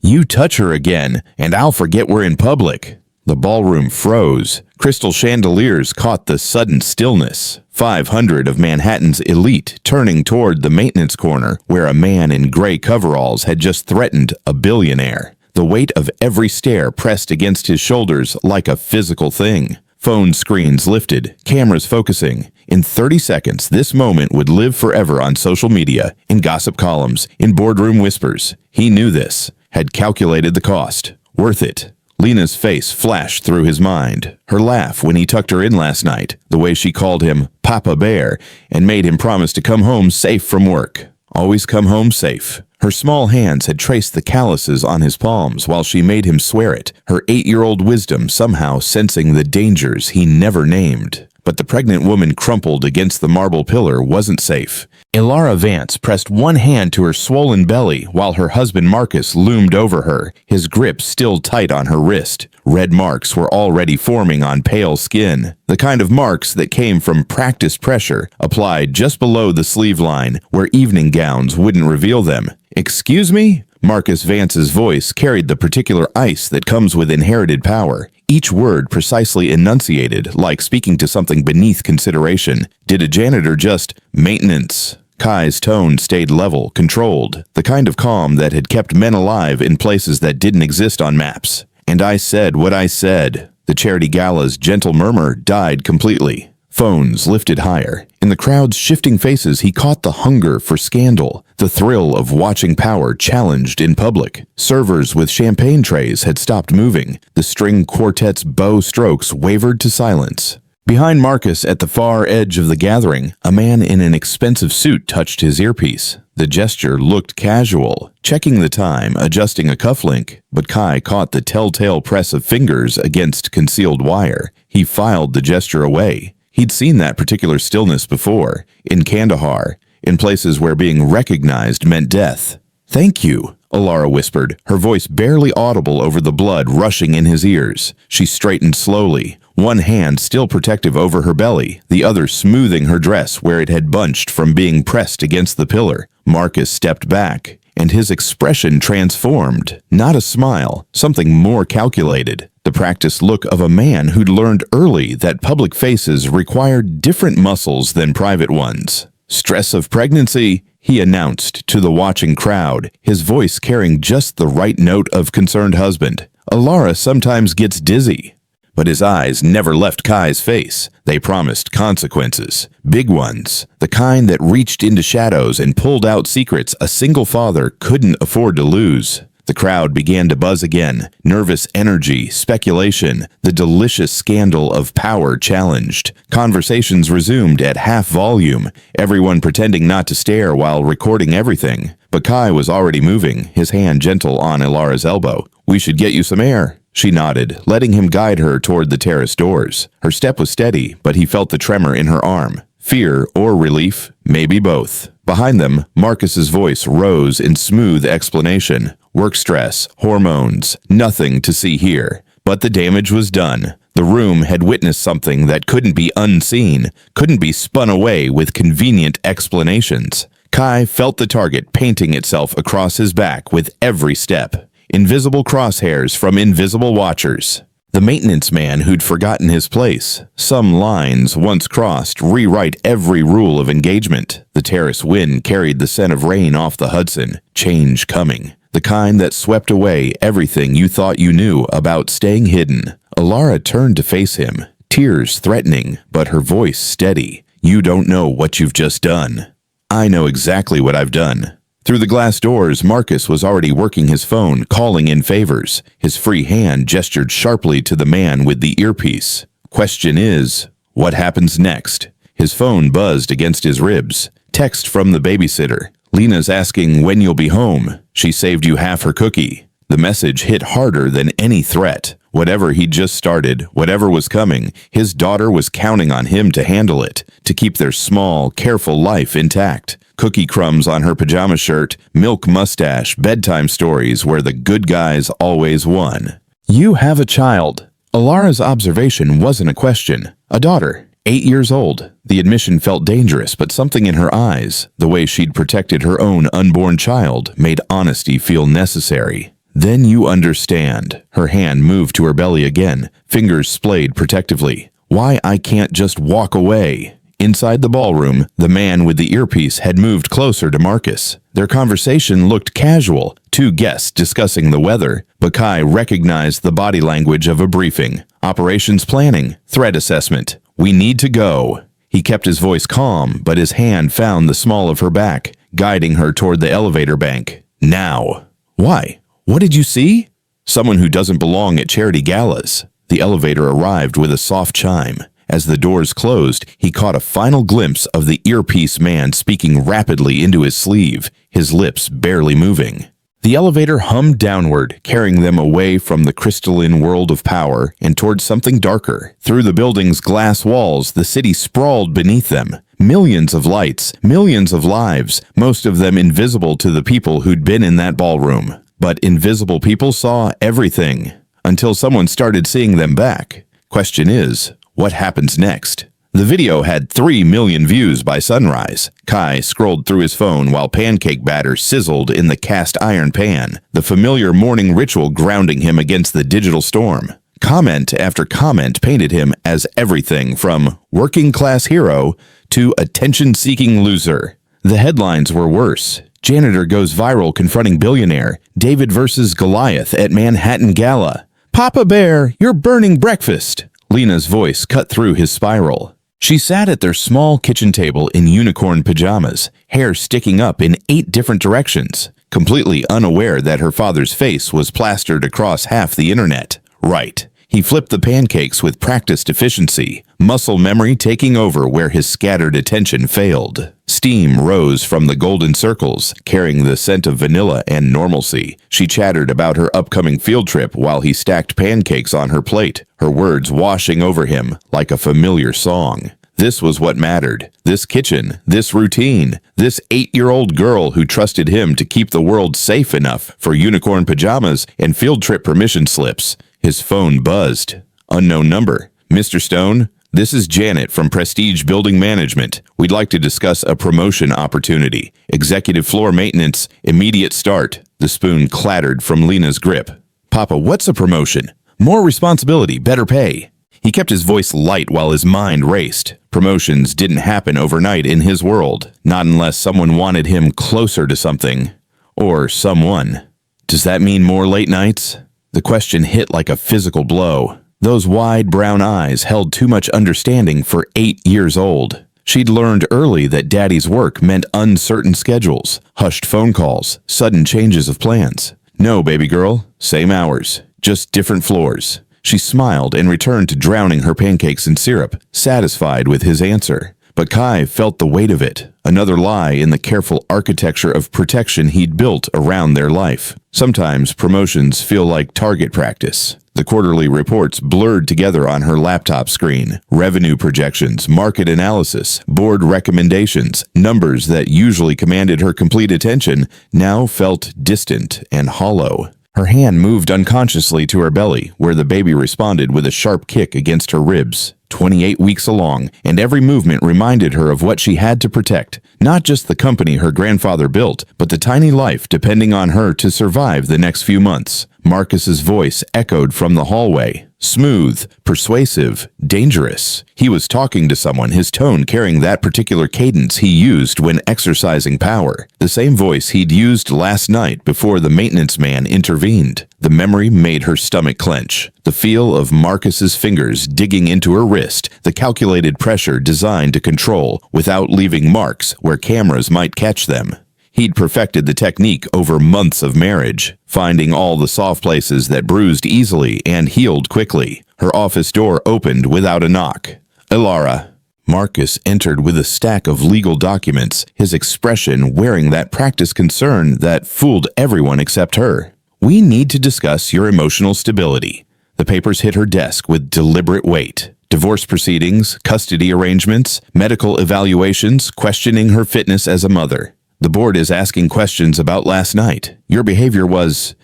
"You touch her again, and I'll forget we're in public." The ballroom froze. Crystal chandeliers caught the sudden stillness. 500 of Manhattan's elite turning toward the maintenance corner where a man in gray coveralls had just threatened a billionaire. The weight of every stare pressed against his shoulders like a physical thing. Phone screens lifted, cameras focusing. In 30 seconds, this moment would live forever on social media, in gossip columns, in boardroom whispers. He knew this, had calculated the cost. Worth it. Lena's face flashed through his mind. Her laugh when he tucked her in last night, the way she called him Papa Bear and made him promise to come home safe from work. Always come home safe. Her small hands had traced the calluses on his palms while she made him swear it, her 8-year-old wisdom somehow sensing the dangers he never named. But the pregnant woman crumpled against the marble pillar wasn't safe. Ilara Vance pressed one hand to her swollen belly while her husband Marcus loomed over her, his grip still tight on her wrist. Red marks were already forming on pale skin, the kind of marks that came from practiced pressure applied just below the sleeve line where evening gowns wouldn't reveal them. "Excuse me?" Marcus Vance's voice carried the particular ice that comes with inherited power, each word precisely enunciated, like speaking to something beneath consideration. Did a janitor just maintenance? Kai's tone stayed level, controlled, the kind of calm that had kept men alive in places that didn't exist on maps. "And I said what I said." The charity gala's gentle murmur died completely. Phones lifted higher. In the crowd's shifting faces, he caught the hunger for scandal, the thrill of watching power challenged in public. Servers with champagne trays had stopped moving. The string quartet's bow strokes wavered to silence. Behind Marcus at the far edge of the gathering, a man in an expensive suit touched his earpiece. The gesture looked casual, checking the time, adjusting a cufflink, but Kai caught the telltale press of fingers against concealed wire. He filed the gesture away. He'd seen that particular stillness before, in Kandahar, in places where being recognized meant death. "Thank you," Ilara whispered, her voice barely audible over the blood rushing in his ears. She straightened slowly, one hand still protective over her belly, the other smoothing her dress where it had bunched from being pressed against the pillar. Marcus stepped back, and his expression transformed. Not a smile, something more calculated. The practiced look of a man who'd learned early that public faces required different muscles than private ones. "Stress of pregnancy," he announced to the watching crowd, his voice carrying just the right note of concerned husband. "Ilara sometimes gets dizzy." But his eyes never left Kai's face. They promised consequences. Big ones. The kind that reached into shadows and pulled out secrets a single father couldn't afford to lose. The crowd began to buzz again. Nervous energy, speculation, the delicious scandal of power challenged. Conversations resumed at half volume, everyone pretending not to stare while recording everything. But Kai was already moving, his hand gentle on Ilara's elbow. "We should get you some air." She nodded, letting him guide her toward the terrace doors. Her step was steady, but he felt the tremor in her arm. Fear or relief, maybe both. Behind them, Marcus's voice rose in smooth explanation. Work stress, hormones, nothing to see here. But the damage was done. The room had witnessed something that couldn't be unseen, couldn't be spun away with convenient explanations. Kai felt the target painting itself across his back with every step. Invisible crosshairs from invisible watchers. The maintenance man who'd forgotten his place. Some lines, once crossed, rewrite every rule of engagement. The terrace wind carried the scent of rain off the Hudson. Change coming. The kind that swept away everything you thought you knew about staying hidden. Ilara turned to face him, tears threatening, but her voice steady. "You don't know what you've just done." "I know exactly what I've done." Through the glass doors, Marcus was already working his phone, calling in favors. His free hand gestured sharply to the man with the earpiece. "Question is, what happens next?" His phone buzzed against his ribs. Text from the babysitter. "Lena's asking when you'll be home. She saved you half her cookie." The message hit harder than any threat. Whatever he'd just started, whatever was coming, his daughter was counting on him to handle it, to keep their small, careful life intact. Cookie crumbs on her pajama shirt, milk mustache, bedtime stories where the good guys always won. "You have a child." Ilara's observation wasn't a question. A daughter, 8 years old. The admission felt dangerous, but something in her eyes, the way she'd protected her own unborn child, made honesty feel necessary. Then you understand. Her hand moved to her belly again, fingers splayed protectively. Why I can't just walk away. Inside the ballroom, the man with the earpiece had moved closer to Marcus. Their conversation looked casual, two guests discussing the weather, but Kai recognized the body language of a briefing. Operations planning, threat assessment. We need to go. He kept his voice calm, but his hand found the small of her back, guiding her toward the elevator bank. Now. Why? What did you see? Someone who doesn't belong at charity galas. The elevator arrived with a soft chime. As the doors closed, he caught a final glimpse of the earpiece man speaking rapidly into his sleeve, his lips barely moving. The elevator hummed downward, carrying them away from the crystalline world of power and towards something darker. Through the building's glass walls, the city sprawled beneath them. Millions of lights, millions of lives, most of them invisible to the people who'd been in that ballroom. But invisible people saw everything, until someone started seeing them back. Question is, what happens next? The video had 3 million views by sunrise. Kai scrolled through his phone while pancake batter sizzled in the cast iron pan, the familiar morning ritual grounding him against the digital storm. Comment after comment painted him as everything from working-class hero to attention-seeking loser. The headlines were worse. Janitor goes viral confronting billionaire. David versus Goliath at Manhattan Gala. Papa Bear, you're burning breakfast. Lena's voice cut through his spiral. She sat at their small kitchen table in unicorn pajamas, hair sticking up in 8 different directions, completely unaware that her father's face was plastered across half the internet. Right. He flipped the pancakes with practiced efficiency, muscle memory taking over where his scattered attention failed. Steam rose from the golden circles, carrying the scent of vanilla and normalcy. She chattered about her upcoming field trip while he stacked pancakes on her plate, her words washing over him like a familiar song. This was what mattered. This kitchen, this routine, this 8-year-old girl who trusted him to keep the world safe enough for unicorn pajamas and field trip permission slips. His phone buzzed. Unknown number. Mr. Stone, this is Janet from Prestige Building Management. We'd like to discuss a promotion opportunity. Executive floor maintenance, immediate start. The spoon clattered from Lena's grip. Papa, what's a promotion? More responsibility, better pay. He kept his voice light while his mind raced. Promotions didn't happen overnight in his world, not unless someone wanted him closer to something. Or someone. Does that mean more late nights? The question hit like a physical blow. Those wide brown eyes held too much understanding for 8 years old. She'd learned early that Daddy's work meant uncertain schedules, hushed phone calls, sudden changes of plans. No, baby girl, same hours, just different floors. She smiled and returned to drowning her pancakes in syrup, satisfied with his answer. But Kai felt the weight of it, another lie in the careful architecture of protection he'd built around their life. Sometimes promotions feel like target practice. The quarterly reports blurred together on her laptop screen. Revenue projections, market analysis, board recommendations, numbers that usually commanded her complete attention now felt distant and hollow. Her hand moved unconsciously to her belly, where the baby responded with a sharp kick against her ribs. 28 weeks along, and every movement reminded her of what she had to protect. Not just the company her grandfather built, but the tiny life depending on her to survive the next few months. Marcus's voice echoed from the hallway. Smooth, persuasive, dangerous. He was talking to someone, his tone carrying that particular cadence he used when exercising power. The same voice he'd used last night before the maintenance man intervened. The memory made her stomach clench. The feel of Marcus's fingers digging into her wrist, the calculated pressure designed to control without leaving marks where cameras might catch them. He'd perfected the technique over months of marriage, finding all the soft places that bruised easily and healed quickly. Her office door opened without a knock. Ilara. Marcus entered with a stack of legal documents, his expression wearing that practiced concern that fooled everyone except her. We need to discuss your emotional stability. The papers hit her desk with deliberate weight. Divorce proceedings, custody arrangements, medical evaluations, questioning her fitness as a mother. The board is asking questions about last night. Your behavior was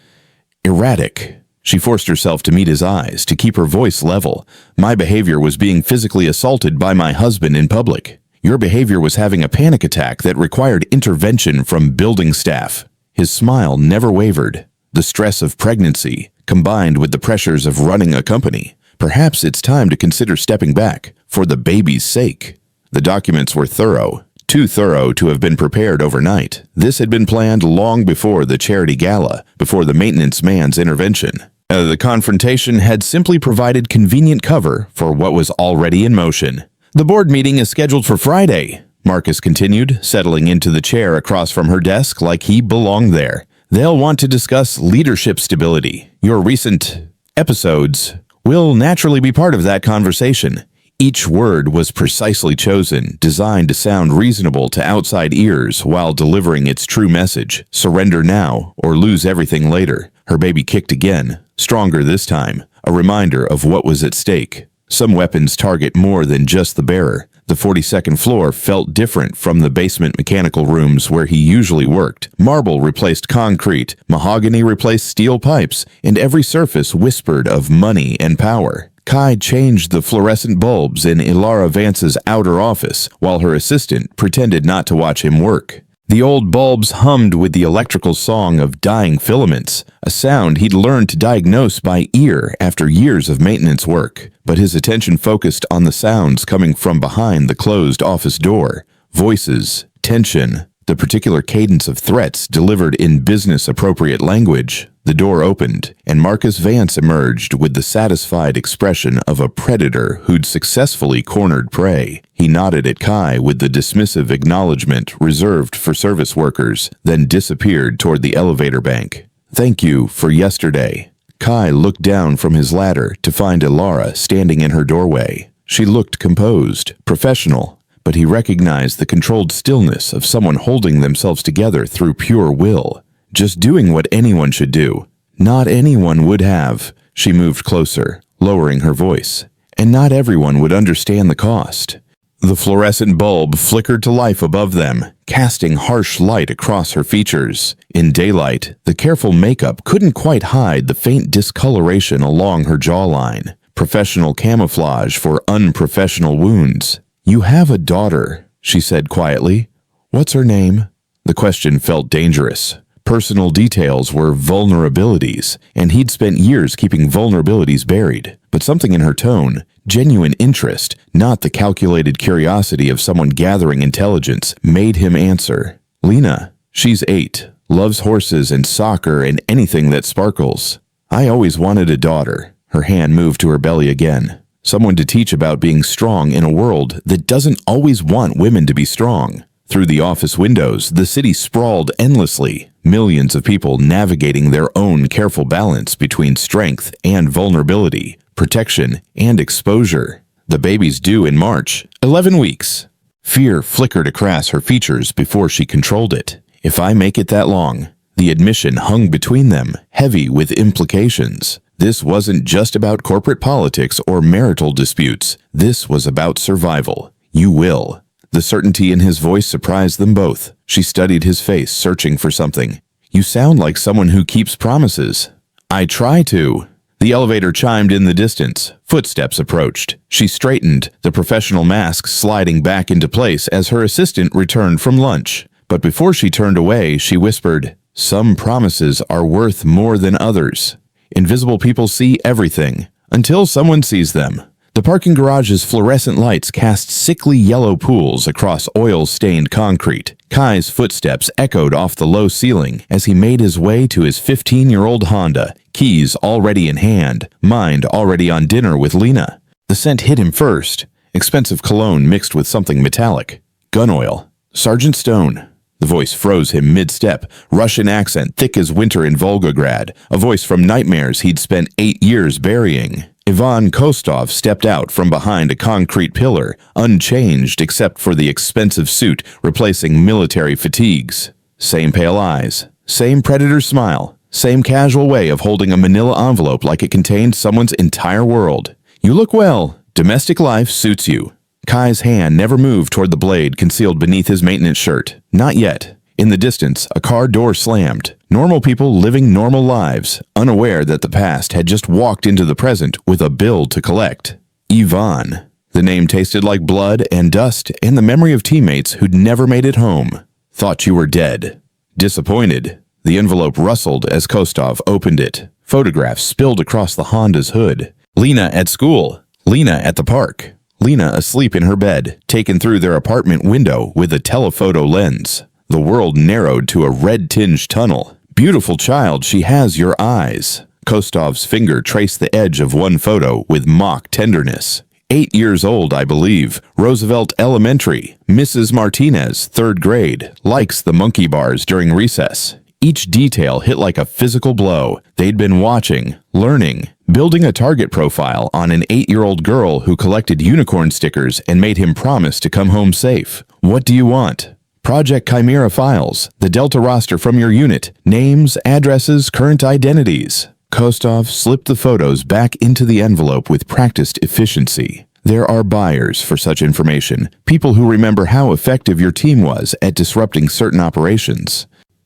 erratic. She forced herself to meet his eyes, to keep her voice level. My behavior was being physically assaulted by my husband in public. Your behavior was having a panic attack that required intervention from building staff. His smile never wavered. The stress of pregnancy, combined with the pressures of running a company. Perhaps it's time to consider stepping back, for the baby's sake. The documents were thorough, too thorough to have been prepared overnight. This had been planned long before the charity gala, before the maintenance man's intervention. The confrontation had simply provided convenient cover for what was already in motion. The board meeting is scheduled for Friday, Marcus continued, settling into the chair across from her desk like he belonged there. They'll want to discuss leadership stability. Your recent episodes will naturally be part of that conversation. Each word was precisely chosen, designed to sound reasonable to outside ears while delivering its true message. Surrender now or lose everything later. Her baby kicked again, stronger this time, a reminder of what was at stake. Some weapons target more than just the bearer. The 42nd floor felt different from the basement mechanical rooms where he usually worked. Marble replaced concrete, mahogany replaced steel pipes, and every surface whispered of money and power. Kai changed the fluorescent bulbs in Ilara Vance's outer office, while her assistant pretended not to watch him work. The old bulbs hummed with the electrical song of dying filaments, a sound he'd learned to diagnose by ear after years of maintenance work. But his attention focused on the sounds coming from behind the closed office door. Voices, tension, the particular cadence of threats delivered in business-appropriate language. The door opened, and Marcus Vance emerged with the satisfied expression of a predator who'd successfully cornered prey. He nodded at Kai with the dismissive acknowledgement reserved for service workers, then disappeared toward the elevator bank. "Thank you for yesterday." Kai looked down from his ladder to find Ilara standing in her doorway. She looked composed, professional, but he recognized the controlled stillness of someone holding themselves together through pure will. Just doing what anyone should do. Not anyone would have. She moved closer, lowering her voice. And not everyone would understand the cost. The fluorescent bulb flickered to life above them, casting harsh light across her features. In daylight, the careful makeup couldn't quite hide the faint discoloration along her jawline. Professional camouflage for unprofessional wounds. "You have a daughter," she said quietly. "What's her name?" The question felt dangerous. Personal details were vulnerabilities, and he'd spent years keeping vulnerabilities buried. But something in her tone, genuine interest, not the calculated curiosity of someone gathering intelligence, made him answer. "Lena. She's 8, loves horses and soccer and anything that sparkles. I always wanted a daughter." Her hand moved to her belly again. "Someone to teach about being strong in a world that doesn't always want women to be strong." Through the office windows, the city sprawled endlessly, millions of people navigating their own careful balance between strength and vulnerability, protection and exposure. The baby's due in March, 11 weeks. Fear flickered across her features before she controlled it. If I make it that long, the admission hung between them, heavy with implications. This wasn't just about corporate politics or marital disputes. This was about survival. You will. The certainty in his voice surprised them both. She studied his face, searching for something. "You sound like someone who keeps promises." "I try to." The elevator chimed in the distance. Footsteps approached. She straightened, the professional mask sliding back into place as her assistant returned from lunch. But before she turned away, she whispered, "Some promises are worth more than others. Invisible people see everything, until someone sees them." The parking garage's fluorescent lights cast sickly yellow pools across oil-stained concrete. Kai's footsteps echoed off the low ceiling as he made his way to his 15-year-old Honda, keys already in hand, mind already on dinner with Lena. The scent hit him first, expensive cologne mixed with something metallic. Gun oil. "Sergeant Stone." The voice froze him mid-step, Russian accent thick as winter in Volgograd, a voice from nightmares he'd spent 8 years burying. Ivan Kostov stepped out from behind a concrete pillar, unchanged except for the expensive suit replacing military fatigues. Same pale eyes, same predator smile, same casual way of holding a manila envelope like it contained someone's entire world. "You look well. Domestic life suits you." Kai's hand never moved toward the blade concealed beneath his maintenance shirt. Not yet. In the distance, a car door slammed. Normal people living normal lives, unaware that the past had just walked into the present with a bill to collect. Ivan. The name tasted like blood and dust and the memory of teammates who'd never made it home. "Thought you were dead." Disappointed. The envelope rustled as Kostov opened it. Photographs spilled across the Honda's hood. Lena at school. Lena at the park. Lena asleep in her bed, taken through their apartment window with a telephoto lens. The world narrowed to a red-tinged tunnel. Beautiful child, she has your eyes. Kostov's finger traced the edge of one photo with mock tenderness. 8 years old, I believe. Roosevelt Elementary. Mrs. Martinez, 3rd grade. Likes the monkey bars during recess. Each detail hit like a physical blow. They'd been watching, learning, building a target profile on an 8-year-old girl who collected unicorn stickers and made him promise to come home safe. What do you want? Project Chimera files, the Delta roster from your unit, names, addresses, current identities. Kostov slipped the photos back into the envelope with practiced efficiency. There are buyers for such information, people who remember how effective your team was at disrupting certain operations.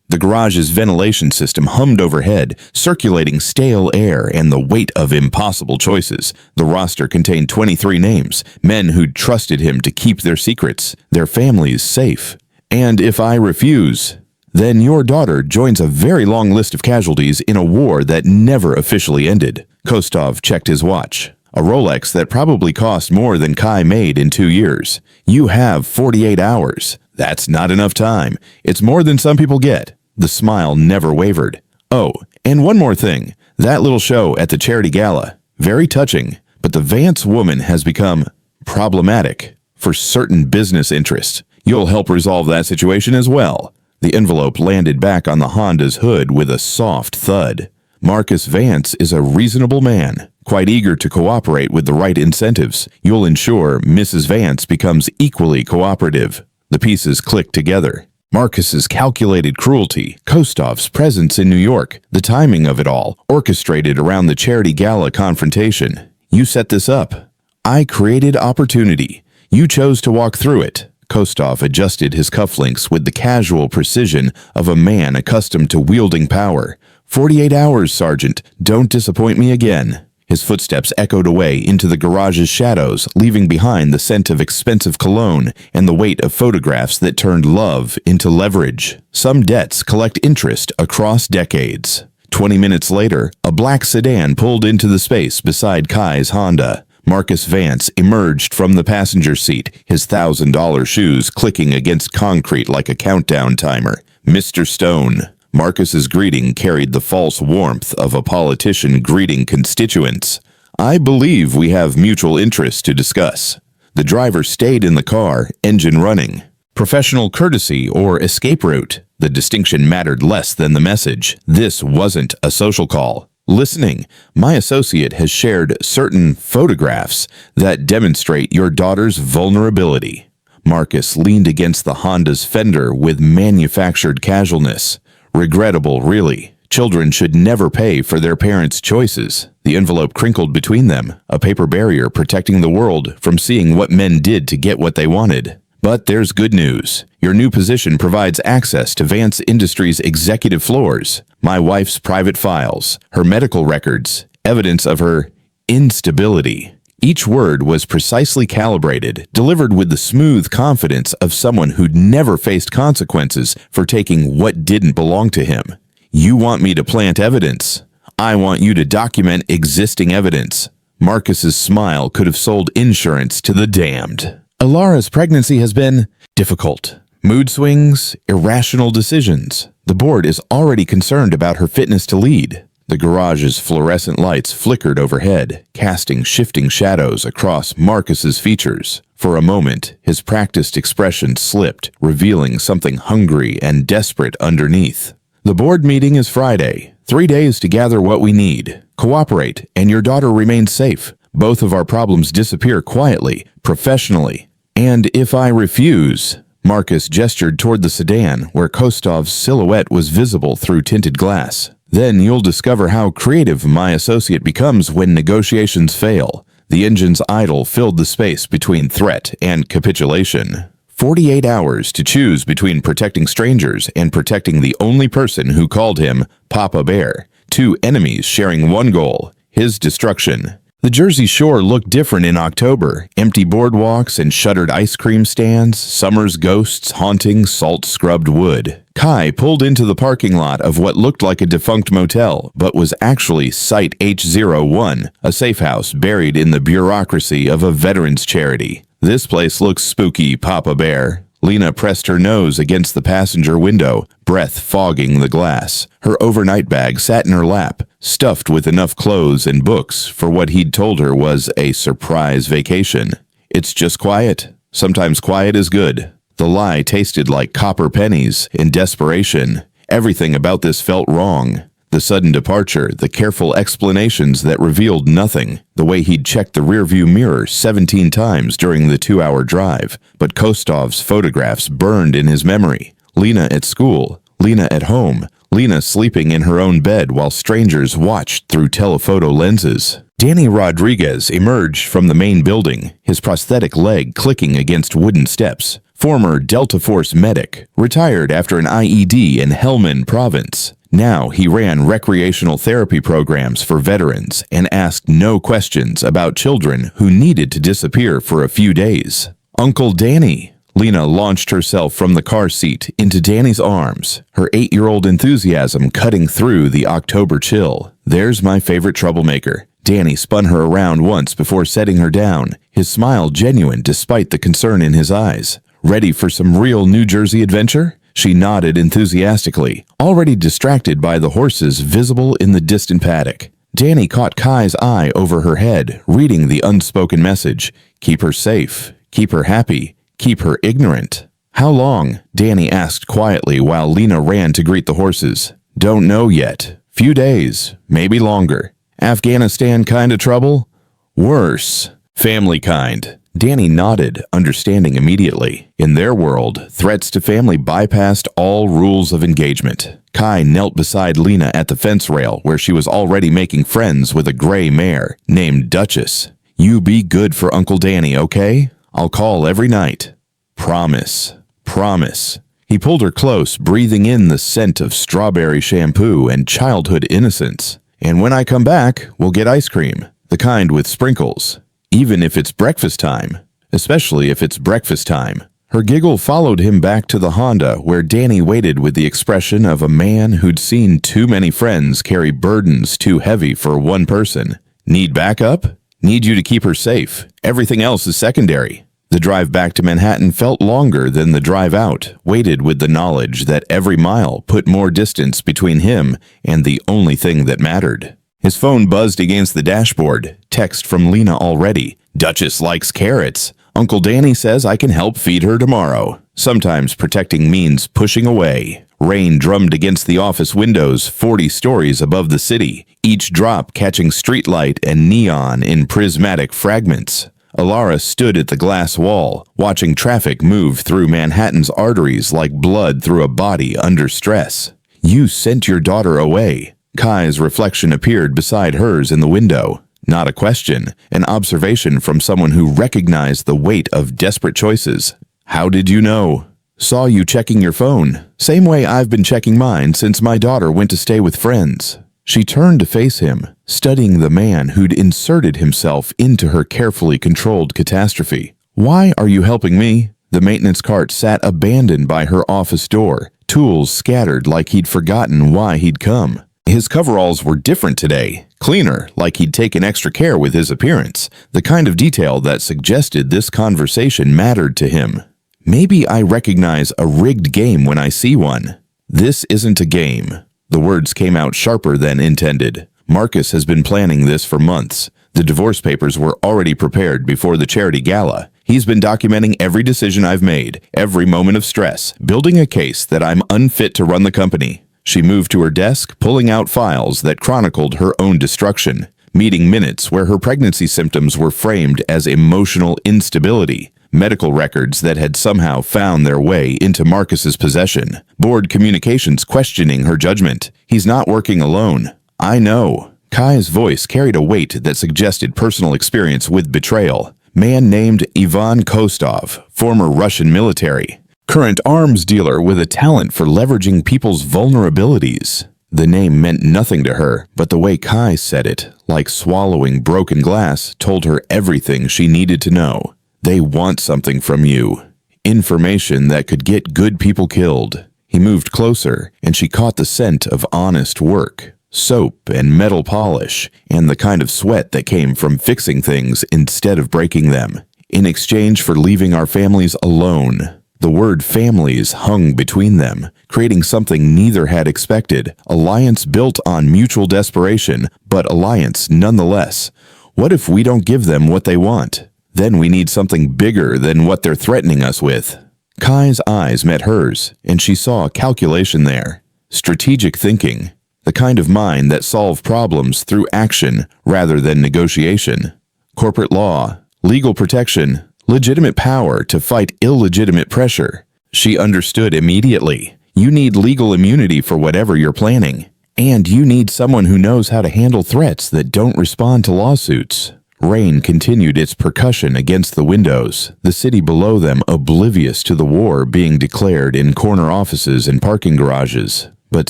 The garage's ventilation system hummed overhead, circulating stale air and the weight of impossible choices. The roster contained 23 names, men who'd trusted him to keep their secrets, their families safe. And if I refuse, then your daughter joins a very long list of casualties in a war that never officially ended. Kostov checked his watch. A Rolex that probably cost more than Kai made in 2 years. You have 48 hours. That's not enough time. It's more than some people get. The smile never wavered. Oh, and one more thing. That little show at the charity gala. Very touching. But the Vance woman has become problematic for certain business interests. You'll help resolve that situation as well. The envelope landed back on the Honda's hood with a soft thud. Marcus Vance is a reasonable man, quite eager to cooperate with the right incentives. You'll ensure Mrs. Vance becomes equally cooperative. The pieces clicked together. Marcus's calculated cruelty, Kostov's presence in New York, the timing of it all, orchestrated around the charity gala confrontation. You set this up. I created opportunity. You chose to walk through it. Kostov adjusted his cufflinks with the casual precision of a man accustomed to wielding power. 48 hours, Sergeant. Don't disappoint me again. His footsteps echoed away into the garage's shadows, leaving behind the scent of expensive cologne and the weight of photographs that turned love into leverage. Some debts collect interest across decades. 20 minutes later, a black sedan pulled into the space beside Kai's Honda. Marcus Vance emerged from the passenger seat, his $1,000 shoes clicking against concrete like a countdown timer. Mr. Stone. Marcus's greeting carried the false warmth of a politician greeting constituents. I believe we have mutual interests to discuss. The driver stayed in the car, engine running. Professional courtesy or escape route. The distinction mattered less than the message. This wasn't a social call. Listening, my associate has shared certain photographs that demonstrate your daughter's vulnerability. Marcus leaned against the Honda's fender with manufactured casualness. Regrettable, really. Children should never pay for their parents' choices. The envelope crinkled between them, a paper barrier protecting the world from seeing what men did to get what they wanted. But there's good news. Your new position provides access to Vance Industries' executive floors, my wife's private files, her medical records, evidence of her instability. Each word was precisely calibrated, delivered with the smooth confidence of someone who'd never faced consequences for taking what didn't belong to him. You want me to plant evidence. I want you to document existing evidence. Marcus's smile could have sold insurance to the damned. Alara's pregnancy has been difficult. Mood swings, irrational decisions. The board is already concerned about her fitness to lead. The garage's fluorescent lights flickered overhead, casting shifting shadows across Marcus's features. For a moment, his practiced expression slipped, revealing something hungry and desperate underneath. The board meeting is Friday. 3 days to gather what we need. Cooperate, and your daughter remains safe. Both of our problems disappear quietly, professionally. And if I refuse... Marcus gestured toward the sedan, where Kostov's silhouette was visible through tinted glass. Then you'll discover how creative my associate becomes when negotiations fail. The engine's idle filled the space between threat and capitulation. 48 hours to choose between protecting strangers and protecting the only person who called him Papa Bear. Two enemies sharing one goal, his destruction. The Jersey Shore looked different in October. Empty boardwalks and shuttered ice cream stands, summer's ghosts haunting salt-scrubbed wood. Kai pulled into the parking lot of what looked like a defunct motel, but was actually Site H01, a safe house buried in the bureaucracy of a veterans charity. "This place looks spooky, Papa Bear." Lena pressed her nose against the passenger window, breath fogging the glass. Her overnight bag sat in her lap, stuffed with enough clothes and books for what he'd told her was a surprise vacation. "It's just quiet. Sometimes quiet is good." The lie tasted like copper pennies in desperation. Everything about this felt wrong. The sudden departure, the careful explanations that revealed nothing, the way he'd checked the rearview mirror 17 times during the 2-hour drive. But Kostov's photographs burned in his memory. Lena at school, Lena at home, Lena sleeping in her own bed while strangers watched through telephoto lenses. Danny Rodriguez emerged from the main building, his prosthetic leg clicking against wooden steps. Former Delta Force medic, retired after an IED in Helmand Province. Now he ran recreational therapy programs for veterans and asked no questions about children who needed to disappear for a few days. "Uncle Danny." Lena launched herself from the car seat into Danny's arms, her 8-year-old enthusiasm cutting through the October chill. "There's my favorite troublemaker." Danny spun her around once before setting her down, his smile genuine despite the concern in his eyes. "Ready for some real New Jersey adventure?" She nodded enthusiastically, already distracted by the horses visible in the distant paddock. Danny caught Kai's eye over her head, reading the unspoken message. Keep her safe, keep her happy, keep her ignorant. "How long?" Danny asked quietly while Lena ran to greet the horses. "Don't know yet. Few days, maybe longer." "Afghanistan kinda trouble?" "Worse. Family kind." Danny nodded, understanding immediately. In their world, threats to family bypassed all rules of engagement. Kai knelt beside Lena at the fence rail where she was already making friends with a gray mare named Duchess. "You be good for Uncle Danny, okay? I'll call every night." "Promise. Promise." He pulled her close, breathing in the scent of strawberry shampoo and childhood innocence. "And when I come back, we'll get ice cream, the kind with sprinkles. Even if it's breakfast time. Especially if it's breakfast time." Her giggle followed him back to the Honda, where Danny waited with the expression of a man who'd seen too many friends carry burdens too heavy for one person. "Need backup? Need you to keep her safe. Everything else is secondary." The drive back to Manhattan felt longer than the drive out, weighted with the knowledge that every mile put more distance between him and the only thing that mattered. His phone buzzed against the dashboard. Text from Lena already. "Duchess likes carrots. Uncle Danny says I can help feed her tomorrow." Sometimes protecting means pushing away. Rain drummed against the office windows 40 stories above the city, each drop catching streetlight and neon in prismatic fragments. Alara stood at the glass wall, watching traffic move through Manhattan's arteries like blood through a body under stress. "You sent your daughter away." Kai's reflection appeared beside hers in the window. Not a question, an observation from someone who recognized the weight of desperate choices. "How did you know?" "Saw you checking your phone. Same way I've been checking mine since my daughter went to stay with friends." She turned to face him, studying the man who'd inserted himself into her carefully controlled catastrophe. "Why are you helping me?" The maintenance cart sat abandoned by her office door, tools scattered like he'd forgotten why he'd come. His coveralls were different today, cleaner, like he'd taken extra care with his appearance, the kind of detail that suggested this conversation mattered to him. "Maybe I recognize a rigged game when I see one." "This isn't a game." The words came out sharper than intended. "Marcus has been planning this for months. The divorce papers were already prepared before the charity gala. He's been documenting every decision I've made, every moment of stress, building a case that I'm unfit to run the company." She moved to her desk, pulling out files that chronicled her own destruction, meeting minutes where her pregnancy symptoms were framed as emotional instability, medical records that had somehow found their way into Marcus's possession, board communications questioning her judgment. "He's not working alone." "I know." Kai's voice carried a weight that suggested personal experience with betrayal. "Man named Ivan Kostov, former Russian military. Current arms dealer with a talent for leveraging people's vulnerabilities." The name meant nothing to her, but the way Kai said it, like swallowing broken glass, told her everything she needed to know. They want something from you. Information that could get good people killed. He moved closer, and she caught the scent of honest work, soap and metal polish, and the kind of sweat that came from fixing things instead of breaking them. In exchange for leaving our families alone. The word families hung between them, creating something neither had expected. Alliance built on mutual desperation, but alliance nonetheless. What if we don't give them what they want? Then we need something bigger than what they're threatening us with. Kai's eyes met hers, and she saw calculation there. Strategic thinking. The kind of mind that solved problems through action rather than negotiation. Corporate law, legal protection, legitimate power to fight illegitimate pressure. She understood immediately. You need legal immunity for whatever you're planning. And you need someone who knows how to handle threats that don't respond to lawsuits. Rain continued its percussion against the windows, the city below them oblivious to the war being declared in corner offices and parking garages. But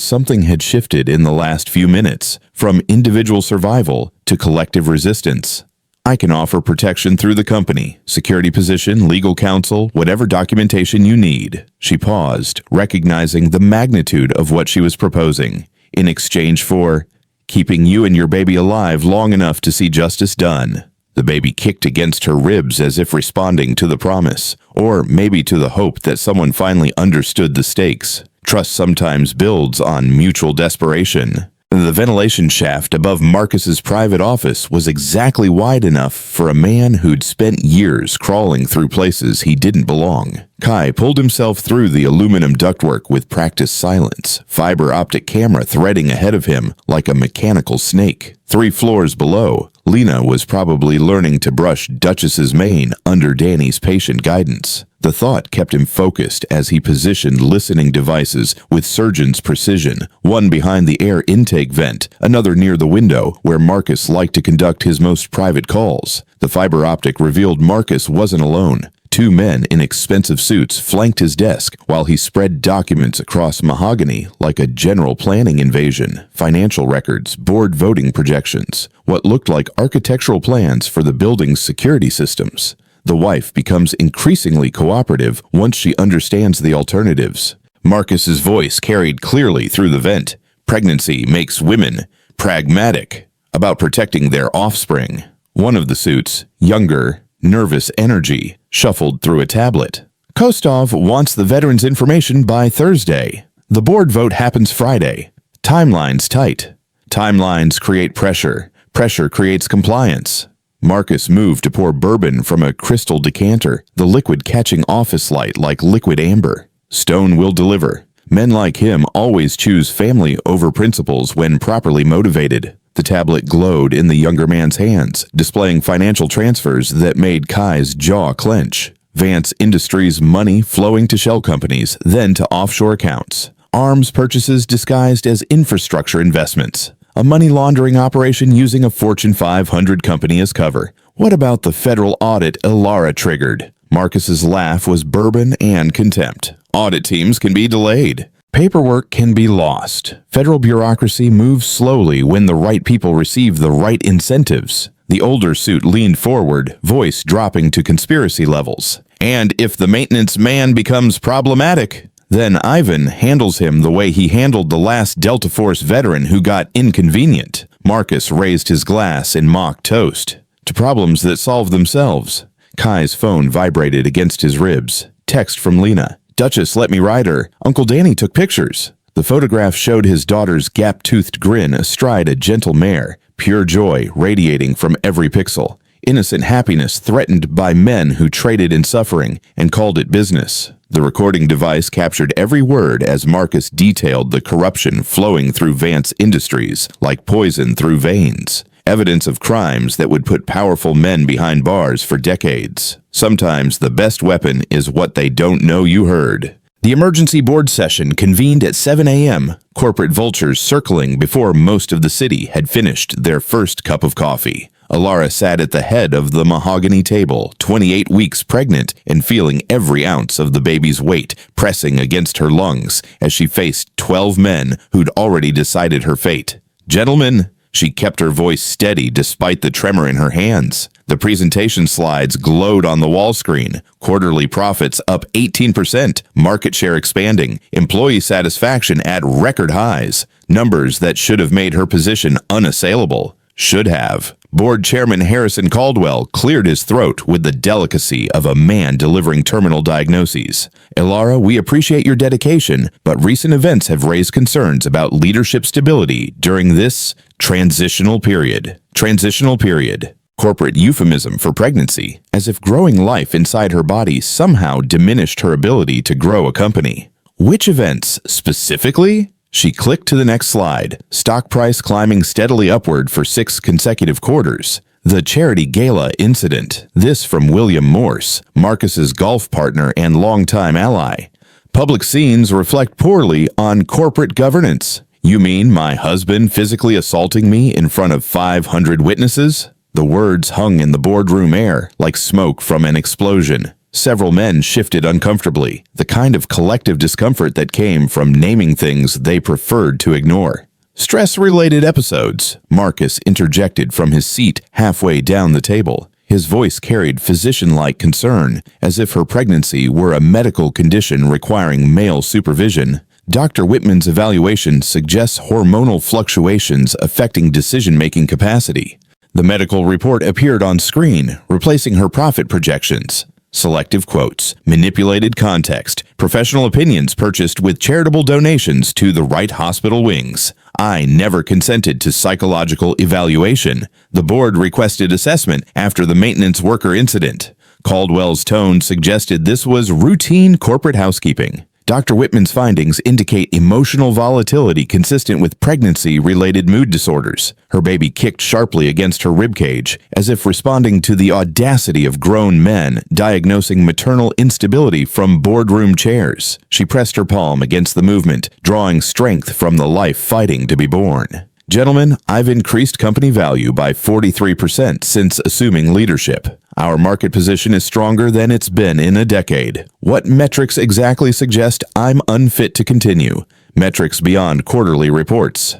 something had shifted in the last few minutes, from individual survival to collective resistance. I can offer protection through the company, security position, legal counsel, whatever documentation you need. She paused, recognizing the magnitude of what she was proposing, in exchange for keeping you and your baby alive long enough to see justice done. The baby kicked against her ribs as if responding to the promise, or maybe to the hope that someone finally understood the stakes. Trust sometimes builds on mutual desperation. The ventilation shaft above Marcus's private office was exactly wide enough for a man who'd spent years crawling through places he didn't belong. Kai pulled himself through the aluminum ductwork with practiced silence, fiber optic camera threading ahead of him like a mechanical snake. 3 floors below, Lena was probably learning to brush Duchess's mane under Danny's patient guidance. The thought kept him focused as he positioned listening devices with surgeon's precision, one behind the air intake vent, another near the window where Marcus liked to conduct his most private calls. The fiber optic revealed Marcus wasn't alone. 2 men in expensive suits flanked his desk while he spread documents across mahogany like a general planning invasion, financial records, board voting projections, what looked like architectural plans for the building's security systems. The wife becomes increasingly cooperative once she understands the alternatives. Marcus's voice carried clearly through the vent. Pregnancy makes women pragmatic about protecting their offspring. One of the suits, younger, nervous energy, shuffled through a tablet. Kostov wants the veterans' information by Thursday. The board vote happens Friday. Timeline's tight. Timelines create pressure. Pressure creates compliance. Marcus moved to pour bourbon from a crystal decanter, the liquid catching office light like liquid amber. Stone will deliver. Men like him always choose family over principles when properly motivated. The tablet glowed in the younger man's hands, displaying financial transfers that made Kai's jaw clench. Vance Industries' money flowing to shell companies, then to offshore accounts. Arms purchases disguised as infrastructure investments. A money laundering operation using a Fortune 500 company as cover. What about the federal audit Ilara triggered? Marcus's laugh was bourbon and contempt. Audit teams can be delayed. Paperwork can be lost. Federal bureaucracy moves slowly when the right people receive the right incentives. The older suit leaned forward, voice dropping to conspiracy levels. And if the maintenance man becomes problematic, then Ivan handles him the way he handled the last Delta Force veteran who got inconvenient. Marcus raised his glass in mock toast. To problems that solve themselves. Kai's phone vibrated against his ribs. Text from Lena. Duchess let me ride her. Uncle Danny took pictures. The photograph showed his daughter's gap-toothed grin astride a gentle mare, pure joy radiating from every pixel. Innocent happiness threatened by men who traded in suffering and called it business. The recording device captured every word as Marcus detailed the corruption flowing through Vance Industries like poison through veins. Evidence of crimes that would put powerful men behind bars for decades. Sometimes the best weapon is what they don't know you heard. The emergency board session convened at 7 a.m., corporate vultures circling before most of the city had finished their first cup of coffee. Alara sat at the head of the mahogany table, 28 weeks pregnant and feeling every ounce of the baby's weight pressing against her lungs as she faced 12 men who'd already decided her fate. "Gentlemen," she kept her voice steady despite the tremor in her hands. The presentation slides glowed on the wall screen. Quarterly profits up 18%, market share expanding, employee satisfaction at record highs. Numbers that should have made her position unassailable. Should have. Board Chairman Harrison Caldwell cleared his throat with the delicacy of a man delivering terminal diagnoses. "Alara, we appreciate your dedication, but recent events have raised concerns about leadership stability during this transitional period." Transitional period. Corporate euphemism for pregnancy, as if growing life inside her body somehow diminished her ability to grow a company. Which events, specifically? She clicked to the next slide, stock price climbing steadily upward for 6 consecutive quarters. The charity gala incident. This from William Morse, Marcus's golf partner and longtime ally. Public scenes reflect poorly on corporate governance. "You mean my husband physically assaulting me in front of 500 witnesses?" The words hung in the boardroom air like smoke from an explosion. Several men shifted uncomfortably, the kind of collective discomfort that came from naming things they preferred to ignore. "Stress-related episodes," Marcus interjected from his seat halfway down the table. His voice carried physician-like concern, as if her pregnancy were a medical condition requiring male supervision. Dr. Whitman's evaluation suggests hormonal fluctuations affecting decision-making capacity. The medical report appeared on screen, replacing her profit projections. Selective quotes, manipulated context, professional opinions purchased with charitable donations to the right hospital wings. "I never consented to psychological evaluation. The board requested assessment after the maintenance worker incident." Caldwell's tone suggested this was routine corporate housekeeping. Dr. Whitman's findings indicate emotional volatility consistent with pregnancy-related mood disorders. Her baby kicked sharply against her ribcage, as if responding to the audacity of grown men diagnosing maternal instability from boardroom chairs. She pressed her palm against the movement, drawing strength from the life fighting to be born. "Gentlemen, I've increased company value by 43% since assuming leadership. Our market position is stronger than it's been in a decade. What metrics exactly suggest I'm unfit to continue? Metrics beyond quarterly reports."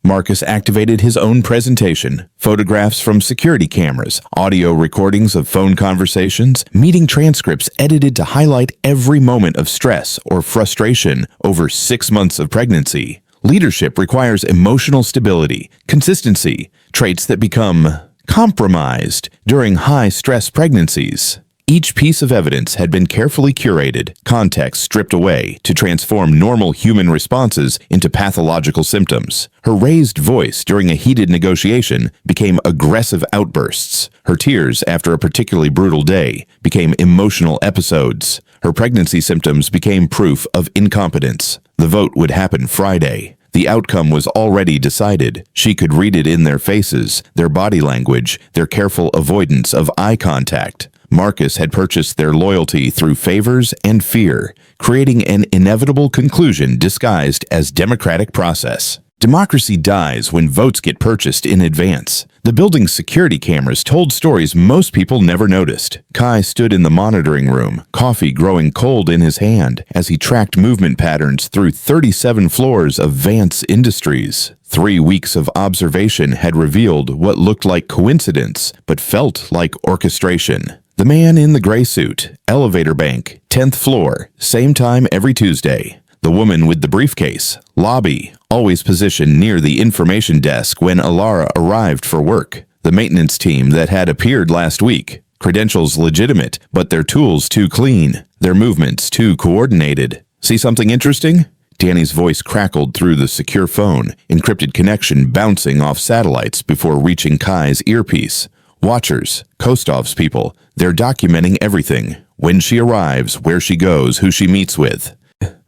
Marcus activated his own presentation, photographs from security cameras, audio recordings of phone conversations, meeting transcripts edited to highlight every moment of stress or frustration over 6 months of pregnancy. Leadership requires emotional stability, consistency, traits that become compromised during high-stress pregnancies. Each piece of evidence had been carefully curated, context stripped away to transform normal human responses into pathological symptoms. Her raised voice during a heated negotiation became aggressive outbursts. Her tears after a particularly brutal day became emotional episodes. Her pregnancy symptoms became proof of incompetence. The vote would happen Friday. The outcome was already decided. She could read it in their faces, their body language, their careful avoidance of eye contact. Marcus had purchased their loyalty through favors and fear, creating an inevitable conclusion disguised as democratic process. Democracy dies when votes get purchased in advance. The building's security cameras told stories most people never noticed. Kai stood in the monitoring room, coffee growing cold in his hand, as he tracked movement patterns through 37 floors of Vance Industries. 3 weeks of observation had revealed what looked like coincidence, but felt like orchestration. The man in the gray suit, elevator bank, 10th floor, same time every Tuesday. The woman with the briefcase, lobby, always positioned near the information desk when Alara arrived for work. The maintenance team that had appeared last week, credentials legitimate, but their tools too clean, their movements too coordinated. "See something interesting?" Danny's voice crackled through the secure phone, encrypted connection bouncing off satellites before reaching Kai's earpiece. "Watchers, Kostov's people, they're documenting everything. When she arrives, where she goes, who she meets with."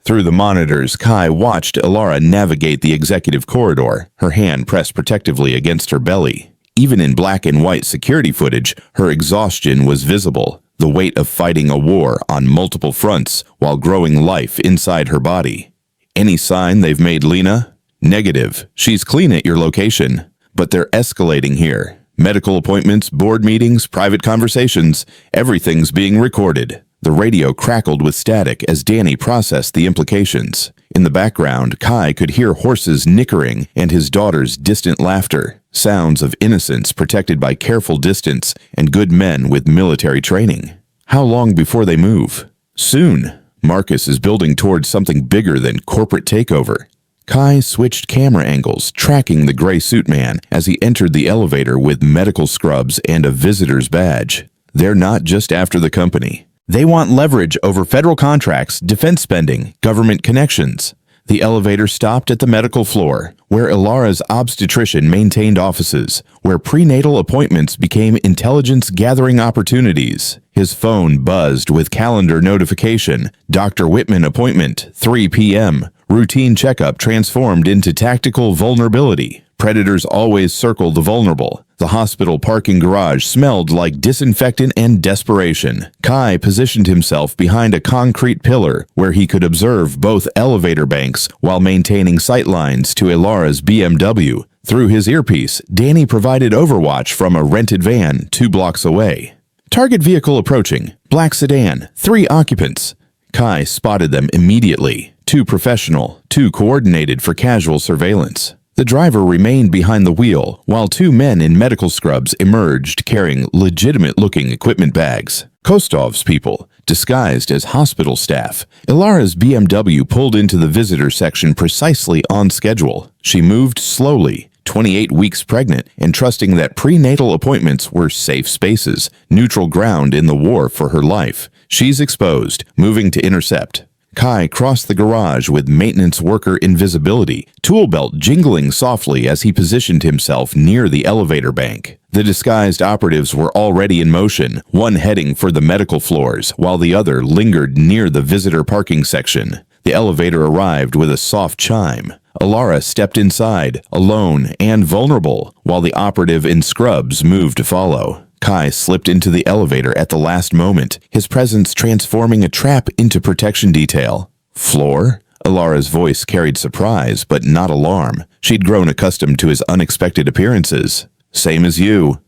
Through the monitors, Kai watched Alara navigate the executive corridor, her hand pressed protectively against her belly. Even in black and white security footage, her exhaustion was visible. the weight of fighting a war on multiple fronts while growing life inside her body. Any sign they've made Lena? Negative. She's clean at your location. But they're escalating here. Medical appointments, board meetings, private conversations, everything's being recorded. The radio crackled with static as Danny processed the implications. In the background, Kai could hear horses nickering and his daughter's distant laughter, sounds of innocence protected by careful distance and good men with military training. How long before they move? Soon. Marcus is building towards something bigger than corporate takeover. Kai switched camera angles, tracking the gray suit man as he entered the elevator with medical scrubs and a visitor's badge. They're not just after the company. They want leverage over federal contracts, defense spending, government connections. The elevator stopped at the medical floor, where Ilara's obstetrician maintained offices, where prenatal appointments became intelligence-gathering opportunities. His phone buzzed with calendar notification. Dr. Whitman appointment, 3 p.m. Routine checkup transformed into tactical vulnerability. Predators always circle the vulnerable. The hospital parking garage smelled like disinfectant and desperation. Kai positioned himself behind a concrete pillar where he could observe both elevator banks while maintaining sightlines to Ilara's BMW. Through his earpiece, Danny provided overwatch from a rented van 2 blocks away. Target vehicle approaching. Black sedan, 3 occupants. Kai spotted them immediately. 2 professional, 2 coordinated for casual surveillance. The driver remained behind the wheel, while 2 men in medical scrubs emerged carrying legitimate-looking equipment bags. Kostov's people, disguised as hospital staff. Ilara's BMW pulled into the visitor section precisely on schedule. She moved slowly, 28 weeks pregnant, and trusting that prenatal appointments were safe spaces, neutral ground in the war for her life. She's exposed, moving to intercept. Kai crossed the garage with maintenance worker invisibility, tool belt jingling softly as he positioned himself near the elevator bank. The disguised operatives were already in motion, one heading for the medical floors, while the other lingered near the visitor parking section. The elevator arrived with a soft chime. Ilara stepped inside, alone and vulnerable, while the operative in scrubs moved to follow. Kai slipped into the elevator at the last moment, his presence transforming a trap into protection detail. Floor? Ilara's voice carried surprise, but not alarm. She'd grown accustomed to his unexpected appearances. Same as you.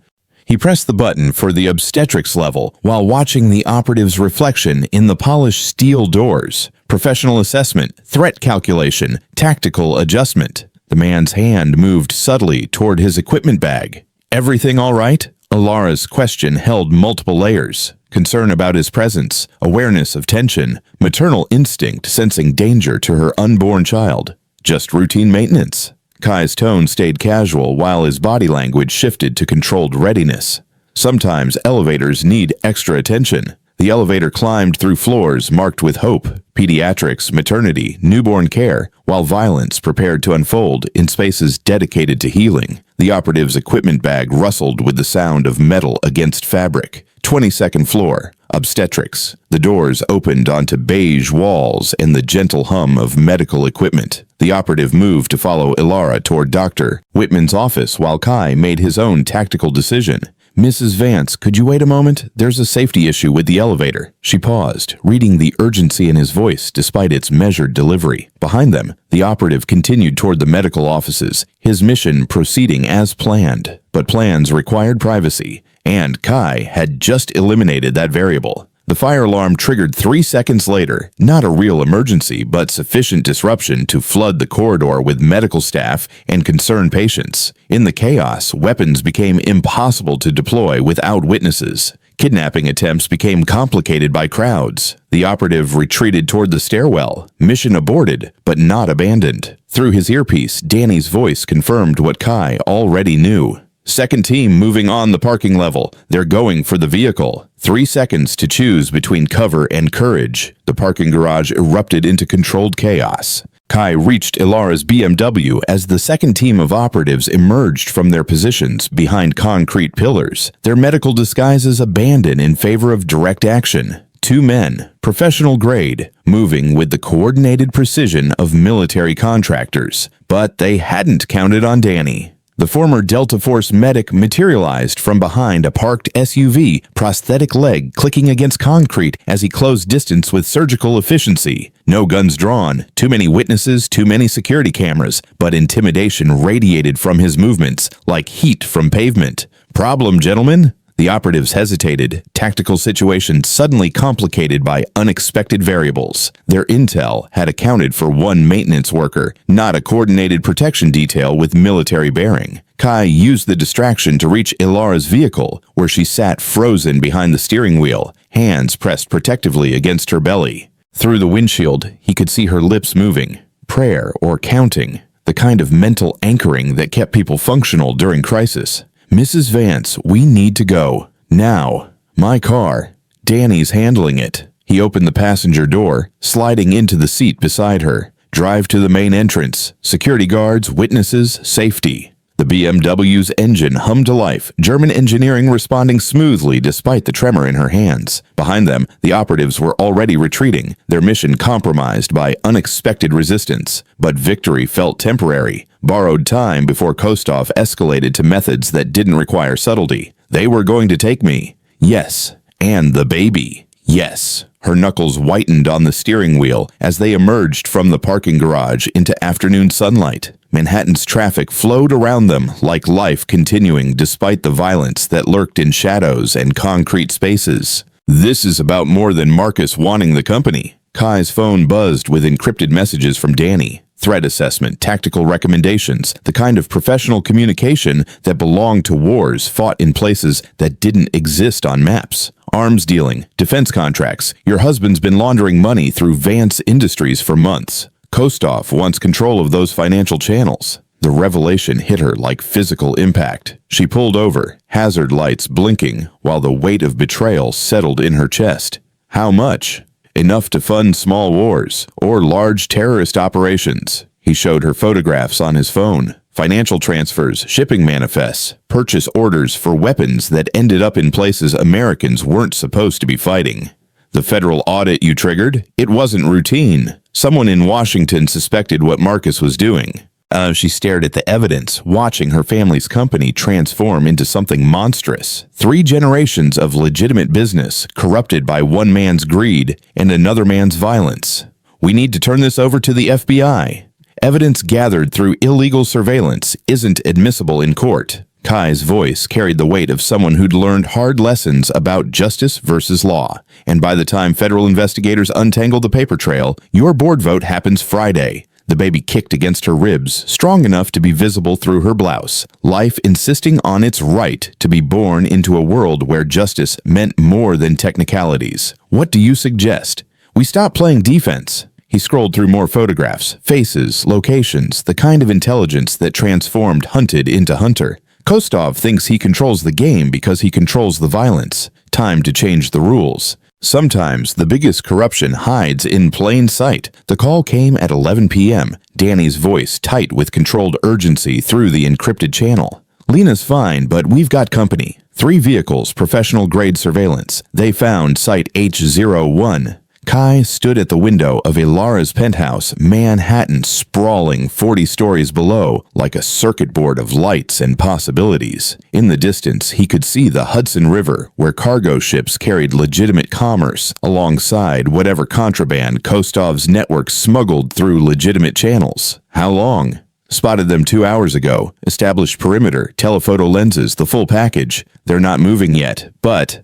He pressed the button for the obstetrics level while watching the operative's reflection in the polished steel doors. Professional assessment, threat calculation, tactical adjustment. The man's hand moved subtly toward his equipment bag. Everything all right? Ilara's question held multiple layers. Concern about his presence, awareness of tension, maternal instinct sensing danger to her unborn child. Just routine maintenance. Kai's tone stayed casual while his body language shifted to controlled readiness. Sometimes elevators need extra attention. The elevator climbed through floors marked with hope, pediatrics, maternity, newborn care, while violence prepared to unfold in spaces dedicated to healing. The operative's equipment bag rustled with the sound of metal against fabric. 22nd floor, obstetrics. The doors opened onto beige walls and the gentle hum of medical equipment. The operative moved to follow Ilara toward Dr. Whitman's office while Kai made his own tactical decision. Mrs. Vance, could you wait a moment? There's a safety issue with the elevator. She paused, reading the urgency in his voice despite its measured delivery. Behind them, the operative continued toward the medical offices, his mission proceeding as planned. But plans required privacy, and Kai had just eliminated that variable. The fire alarm triggered 3 seconds later, not a real emergency, but sufficient disruption to flood the corridor with medical staff and concerned patients. In the chaos, weapons became impossible to deploy without witnesses. Kidnapping attempts became complicated by crowds. The operative retreated toward the stairwell, mission aborted, but not abandoned. Through his earpiece, Danny's voice confirmed what Kai already knew. Second team moving on the parking level. They're going for the vehicle. 3 seconds to choose between cover and courage. The parking garage erupted into controlled chaos. Kai reached Ilara's BMW as the second team of operatives emerged from their positions behind concrete pillars, their medical disguises abandoned in favor of direct action. 2 men, professional grade, moving with the coordinated precision of military contractors. But they hadn't counted on Danny. The former Delta Force medic materialized from behind a parked SUV, prosthetic leg clicking against concrete as he closed distance with surgical efficiency. No guns drawn, too many witnesses, too many security cameras, but intimidation radiated from his movements like heat from pavement. "Problem, gentlemen?" The operatives hesitated, tactical situation suddenly complicated by unexpected variables. Their intel had accounted for one maintenance worker, not a coordinated protection detail with military bearing. Kai used the distraction to reach Ilara's vehicle, where she sat frozen behind the steering wheel, hands pressed protectively against her belly. Through the windshield, he could see her lips moving. Prayer or counting, the kind of mental anchoring that kept people functional during crisis. "Mrs. Vance, we need to go. Now. My car. Danny's handling it." He opened the passenger door, sliding into the seat beside her. "Drive to the main entrance. Security guards, witnesses, safety." The BMW's engine hummed to life, German engineering responding smoothly despite the tremor in her hands. Behind them, the operatives were already retreating, their mission compromised by unexpected resistance. But victory felt temporary, borrowed time before Kostov escalated to methods that didn't require subtlety. "They were going to take me." "Yes. And the baby." "Yes." Her knuckles whitened on the steering wheel as they emerged from the parking garage into afternoon sunlight. Manhattan's traffic flowed around them like life continuing despite the violence that lurked in shadows and concrete spaces. "This is about more than Marcus wanting the company." Kai's phone buzzed with encrypted messages from Danny. Threat assessment, tactical recommendations, the kind of professional communication that belonged to wars fought in places that didn't exist on maps. Arms dealing, defense contracts. "Your husband's been laundering money through Vance Industries for months. Kostov wants control of those financial channels." The revelation hit her like physical impact. She pulled over, hazard lights blinking, while the weight of betrayal settled in her chest. How much? Enough to fund small wars or large terrorist operations. He showed her photographs on his phone. Financial transfers, shipping manifests, purchase orders for weapons that ended up in places Americans weren't supposed to be fighting. "The federal audit you triggered? It wasn't routine. Someone in Washington suspected what Marcus was doing." She stared at the evidence, watching her family's company transform into something monstrous. 3 generations of legitimate business, corrupted by one man's greed and another man's violence. "We need to turn this over to the FBI. Evidence gathered through illegal surveillance isn't admissible in court." Kai's voice carried the weight of someone who'd learned hard lessons about justice versus law. "And by the time federal investigators untangle the paper trail, your board vote happens Friday." The baby kicked against her ribs, strong enough to be visible through her blouse. Life insisting on its right to be born into a world where justice meant more than technicalities. "What do you suggest? We stop playing defense." He scrolled through more photographs, faces, locations, the kind of intelligence that transformed hunted into hunter. Kostov thinks he controls the game because he controls the violence. Time to change the rules. Sometimes the biggest corruption hides in plain sight. The call came at 11 p.m., Danny's voice tight with controlled urgency through the encrypted channel. "Lena's fine, but we've got company. 3 vehicles, professional-grade surveillance. They found Site H01. Kai stood at the window of Ilara's penthouse, Manhattan sprawling 40 stories below, like a circuit board of lights and possibilities. In the distance, he could see the Hudson River, where cargo ships carried legitimate commerce, alongside whatever contraband Kostov's network smuggled through legitimate channels. How long? Spotted them 2 hours ago. Established perimeter, telephoto lenses, the full package. They're not moving yet, but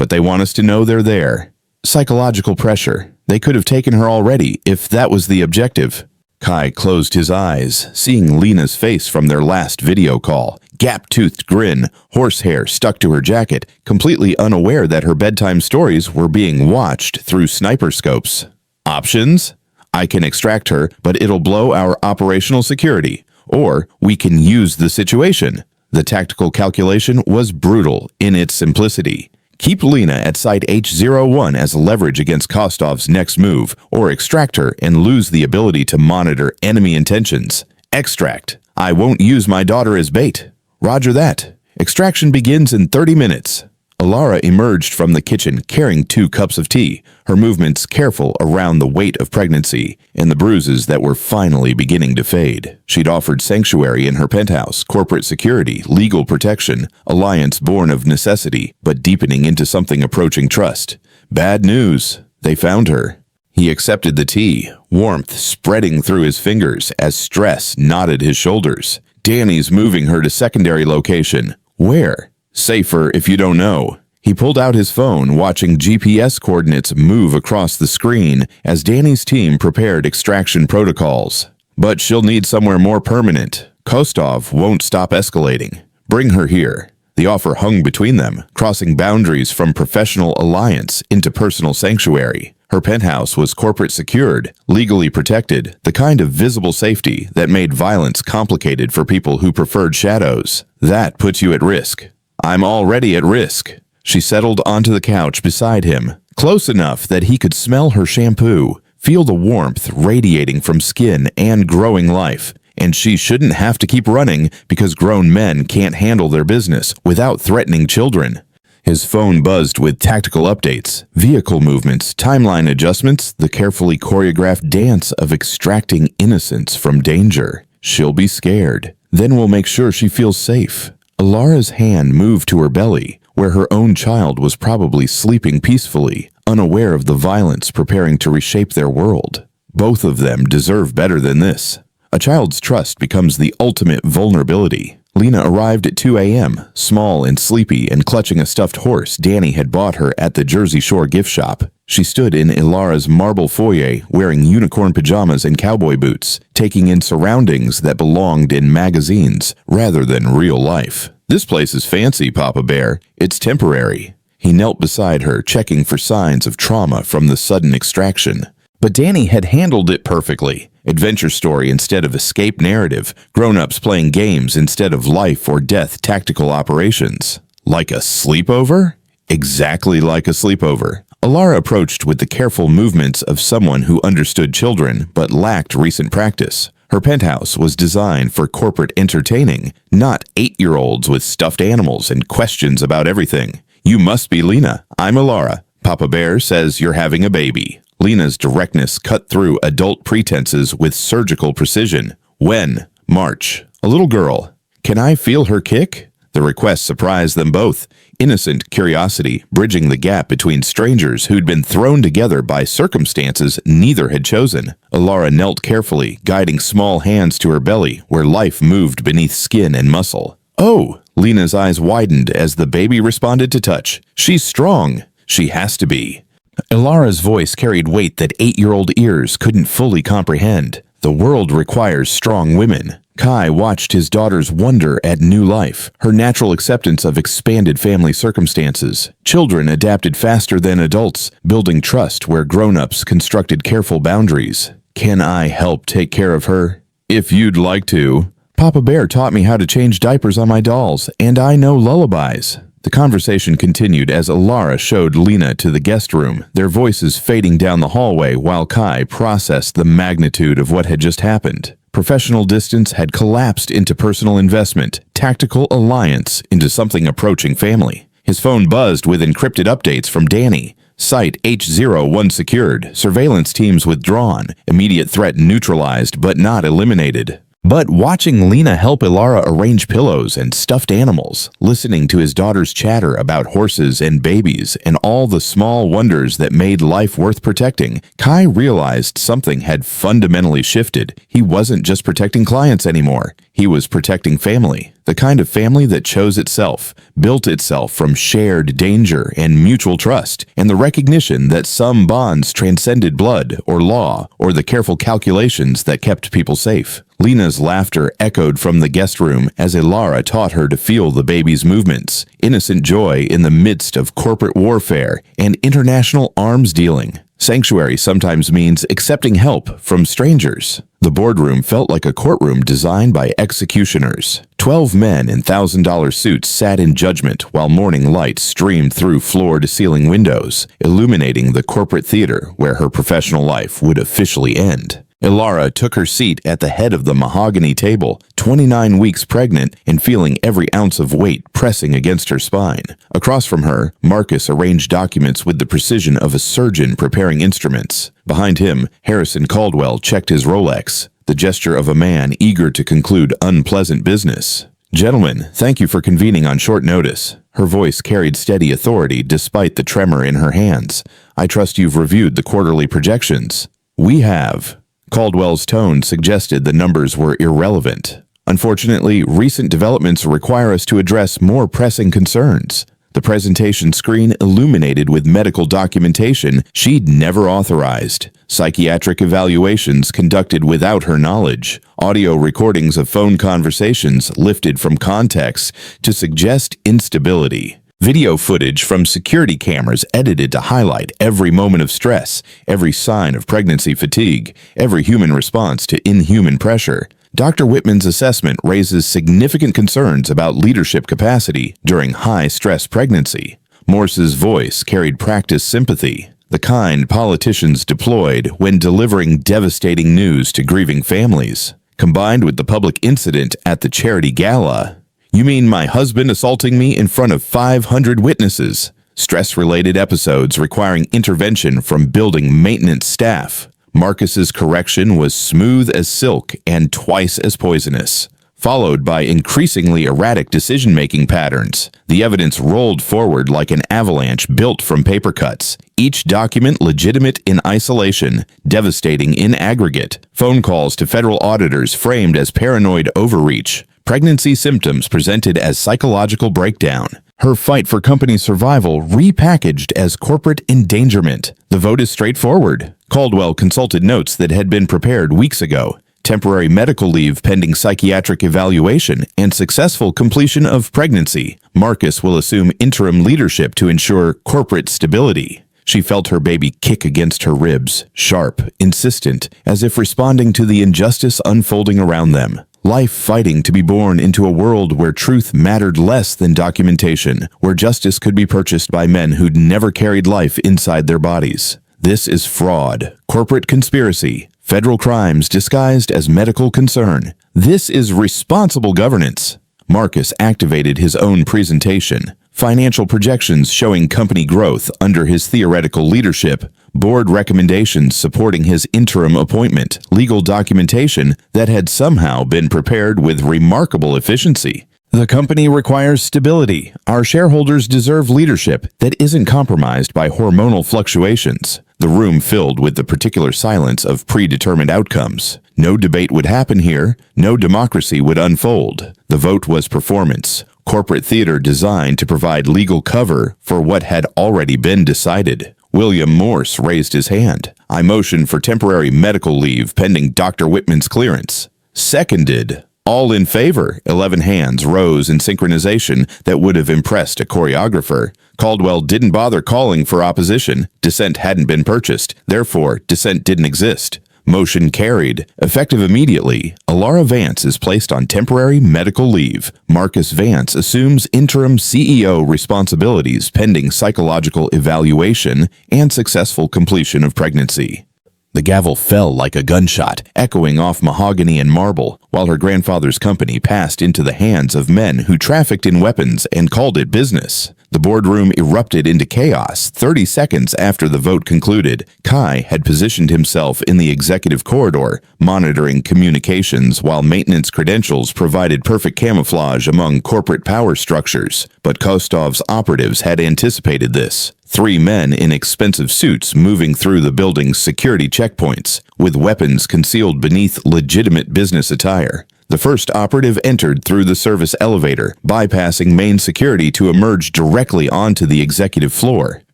they want us to know they're there. Psychological pressure. They could have taken her already, if that was the objective. Kai closed his eyes, seeing Lena's face from their last video call. Gap-toothed grin, horsehair stuck to her jacket, completely unaware that her bedtime stories were being watched through sniper scopes. Options? I can extract her, but it'll blow our operational security. Or we can use the situation. The tactical calculation was brutal in its simplicity. Keep Lena at Site H01 as leverage against Kostov's next move, or extract her and lose the ability to monitor enemy intentions. Extract. I won't use my daughter as bait. Roger that. Extraction begins in 30 minutes. Alara emerged from the kitchen carrying 2 cups of tea, her movements careful around the weight of pregnancy and the bruises that were finally beginning to fade. She'd offered sanctuary in her penthouse, corporate security, legal protection, alliance born of necessity, but deepening into something approaching trust. Bad news. They found her. He accepted the tea, warmth spreading through his fingers as stress knotted his shoulders. Danny's moving her to secondary location. Where? Safer if you don't know. He pulled out his phone, watching GPS coordinates move across the screen as Danny's team prepared extraction protocols. But she'll need somewhere more permanent. Kostov won't stop escalating. Bring her here. The offer hung between them, crossing boundaries from professional alliance into personal sanctuary. Her penthouse was corporate secured, legally protected, the kind of visible safety that made violence complicated for people who preferred shadows. That puts you at risk. I'm already at risk. She settled onto the couch beside him, close enough that he could smell her shampoo, feel the warmth radiating from skin and growing life. And she shouldn't have to keep running because grown men can't handle their business without threatening children. His phone buzzed with tactical updates, vehicle movements, timeline adjustments, the carefully choreographed dance of extracting innocence from danger. She'll be scared. Then we'll make sure she feels safe. Alara's hand moved to her belly, where her own child was probably sleeping peacefully, unaware of the violence preparing to reshape their world. Both of them deserve better than this. A child's trust becomes the ultimate vulnerability. Lena arrived at 2 a.m., small and sleepy and clutching a stuffed horse Danny had bought her at the Jersey Shore gift shop. She stood in Alara's marble foyer wearing unicorn pajamas and cowboy boots, taking in surroundings that belonged in magazines rather than real life. This place is fancy, Papa Bear. It's temporary. He knelt beside her, checking for signs of trauma from the sudden extraction. But Danny had handled it perfectly. Adventure story instead of escape narrative, grown-ups playing games instead of life or death tactical operations. Like a sleepover? Exactly like a sleepover. Alara approached with the careful movements of someone who understood children but lacked recent practice. Her penthouse was designed for corporate entertaining, not 8-year-olds with stuffed animals and questions about everything. You must be Lena. I'm Alara. Papa Bear says you're having a baby. Lena's directness cut through adult pretenses with surgical precision. When? March. A little girl. Can I feel her kick? The request surprised them both. Innocent curiosity, bridging the gap between strangers who'd been thrown together by circumstances neither had chosen. Alara knelt carefully, guiding small hands to her belly, where life moved beneath skin and muscle. Oh! Lena's eyes widened as the baby responded to touch. She's strong. She has to be. Alara's voice carried weight that 8-year-old ears couldn't fully comprehend. The world requires strong women. Kai watched his daughter's wonder at new life, her natural acceptance of expanded family circumstances. Children adapted faster than adults, building trust where grown-ups constructed careful boundaries. Can I help take care of her? If you'd like to. Papa Bear taught me how to change diapers on my dolls, and I know lullabies. The conversation continued as Alara showed Lena to the guest room, their voices fading down the hallway while Kai processed the magnitude of what had just happened. Professional distance had collapsed into personal investment, tactical alliance into something approaching family. His phone buzzed with encrypted updates from Danny. Site H01 secured, surveillance teams withdrawn, immediate threat neutralized but not eliminated. But watching Lena help Alara arrange pillows and stuffed animals, listening to his daughter's chatter about horses and babies and all the small wonders that made life worth protecting, Kai realized something had fundamentally shifted. He wasn't just protecting clients anymore. He was protecting family. The kind of family that chose itself, built itself from shared danger and mutual trust, and the recognition that some bonds transcended blood or law or the careful calculations that kept people safe. Lena's laughter echoed from the guest room as Alara taught her to feel the baby's movements, innocent joy in the midst of corporate warfare and international arms dealing. Sanctuary sometimes means accepting help from strangers. The boardroom felt like a courtroom designed by executioners. 12 men in $1,000 suits sat in judgment while morning light streamed through floor-to-ceiling windows, illuminating the corporate theater where her professional life would officially end. Ilara took her seat at the head of the mahogany table, 29 weeks pregnant and feeling every ounce of weight pressing against her spine. Across from her, Marcus arranged documents with the precision of a surgeon preparing instruments. Behind him, Harrison Caldwell checked his Rolex, the gesture of a man eager to conclude unpleasant business. "Gentlemen, thank you for convening on short notice." Her voice carried steady authority despite the tremor in her hands. "I trust you've reviewed the quarterly projections." "We have." Caldwell's tone suggested the numbers were irrelevant. "Unfortunately, recent developments require us to address more pressing concerns." The presentation screen illuminated with medical documentation she'd never authorized. Psychiatric evaluations conducted without her knowledge. Audio recordings of phone conversations lifted from context to suggest instability. Video footage from security cameras edited to highlight every moment of stress, every sign of pregnancy fatigue, every human response to inhuman pressure. Dr. Whitman's assessment raises significant concerns about leadership capacity during high-stress pregnancy. Morse's voice carried practiced sympathy, the kind politicians deployed when delivering devastating news to grieving families. Combined with the public incident at the charity gala, "You mean my husband assaulting me in front of 500 witnesses?" Stress-related episodes requiring intervention from building maintenance staff. Marcus's correction was smooth as silk and twice as poisonous, followed by increasingly erratic decision-making patterns. The evidence rolled forward like an avalanche built from paper cuts, each document legitimate in isolation, devastating in aggregate. Phone calls to federal auditors framed as paranoid overreach. Pregnancy symptoms presented as psychological breakdown. Her fight for company survival repackaged as corporate endangerment. The vote is straightforward. Caldwell consulted notes that had been prepared weeks ago. Temporary medical leave pending psychiatric evaluation and successful completion of pregnancy. Marcus will assume interim leadership to ensure corporate stability. She felt her baby kick against her ribs, sharp, insistent, as if responding to the injustice unfolding around them. Life fighting to be born into a world where truth mattered less than documentation, where justice could be purchased by men who'd never carried life inside their bodies. This is fraud, corporate conspiracy, federal crimes disguised as medical concern. This is responsible governance. Marcus activated his own presentation. Financial projections showing company growth under his theoretical leadership, board recommendations supporting his interim appointment, legal documentation that had somehow been prepared with remarkable efficiency. The company requires stability. Our shareholders deserve leadership that isn't compromised by hormonal fluctuations. The room filled with the particular silence of predetermined outcomes. No debate would happen here. No democracy would unfold. The vote was performance. Corporate theater designed to provide legal cover for what had already been decided. William Morse raised his hand. "I motion for temporary medical leave pending Dr. Whitman's clearance." Seconded. All in favor. 11 hands rose in synchronization that would have impressed a choreographer. Caldwell didn't bother calling for opposition. Dissent hadn't been purchased. Therefore, dissent didn't exist. Motion carried. Effective immediately, Ilara Vance is placed on temporary medical leave. Marcus Vance assumes interim CEO responsibilities pending psychological evaluation and successful completion of pregnancy. The gavel fell like a gunshot, echoing off mahogany and marble, while her grandfather's company passed into the hands of men who trafficked in weapons and called it business. The boardroom erupted into chaos 30 seconds after the vote concluded. Kai had positioned himself in the executive corridor, monitoring communications while maintenance credentials provided perfect camouflage among corporate power structures. But Kostov's operatives had anticipated this. 3 men in expensive suits moving through the building's security checkpoints, with weapons concealed beneath legitimate business attire. The first operative entered through the service elevator, bypassing main security to emerge directly onto the executive floor.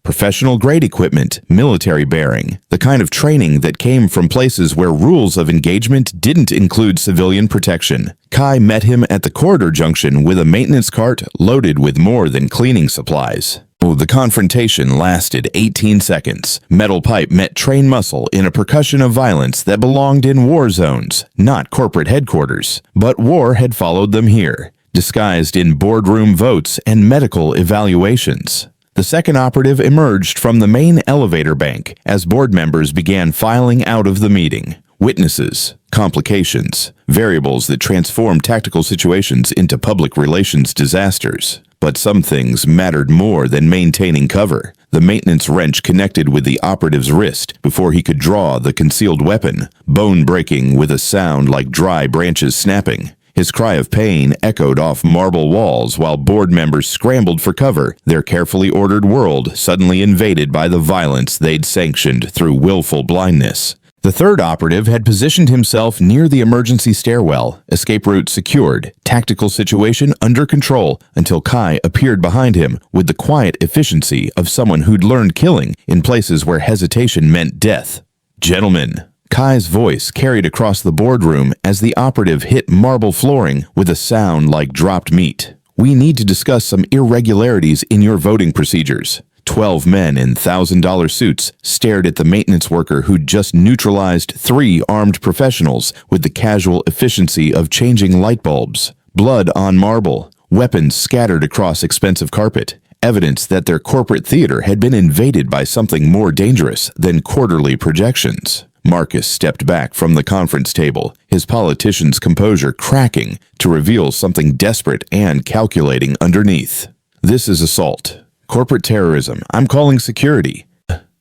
Professional-grade equipment, military bearing, the kind of training that came from places where rules of engagement didn't include civilian protection. Kai met him at the corridor junction with a maintenance cart loaded with more than cleaning supplies. The confrontation lasted 18 seconds. Metal pipe met train muscle in a percussion of violence that belonged in war zones, not corporate headquarters. But war had followed them here, disguised in boardroom votes and medical evaluations. The second operative emerged from the main elevator bank as board members began filing out of the meeting. Witnesses, complications, variables that transform tactical situations into public relations disasters. But some things mattered more than maintaining cover. The maintenance wrench connected with the operative's wrist before he could draw the concealed weapon, bone-breaking with a sound like dry branches snapping. His cry of pain echoed off marble walls while board members scrambled for cover, their carefully ordered world suddenly invaded by the violence they'd sanctioned through willful blindness. The third operative had positioned himself near the emergency stairwell, escape route secured, tactical situation under control, until Kai appeared behind him with the quiet efficiency of someone who'd learned killing in places where hesitation meant death. "Gentlemen," Kai's voice carried across the boardroom as the operative hit marble flooring with a sound like dropped meat. "We need to discuss some irregularities in your voting procedures." 12 men in $1,000 suits stared at the maintenance worker who'd just neutralized 3 armed professionals with the casual efficiency of changing light bulbs. Blood on marble, weapons scattered across expensive carpet, evidence that their corporate theater had been invaded by something more dangerous than quarterly projections. Marcus stepped back from the conference table, his politician's composure cracking to reveal something desperate and calculating underneath. "This is assault. Corporate terrorism. I'm calling security."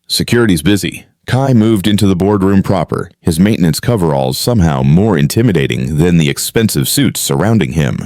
"Security's busy." Kai moved into the boardroom proper, his maintenance coveralls somehow more intimidating than the expensive suits surrounding him.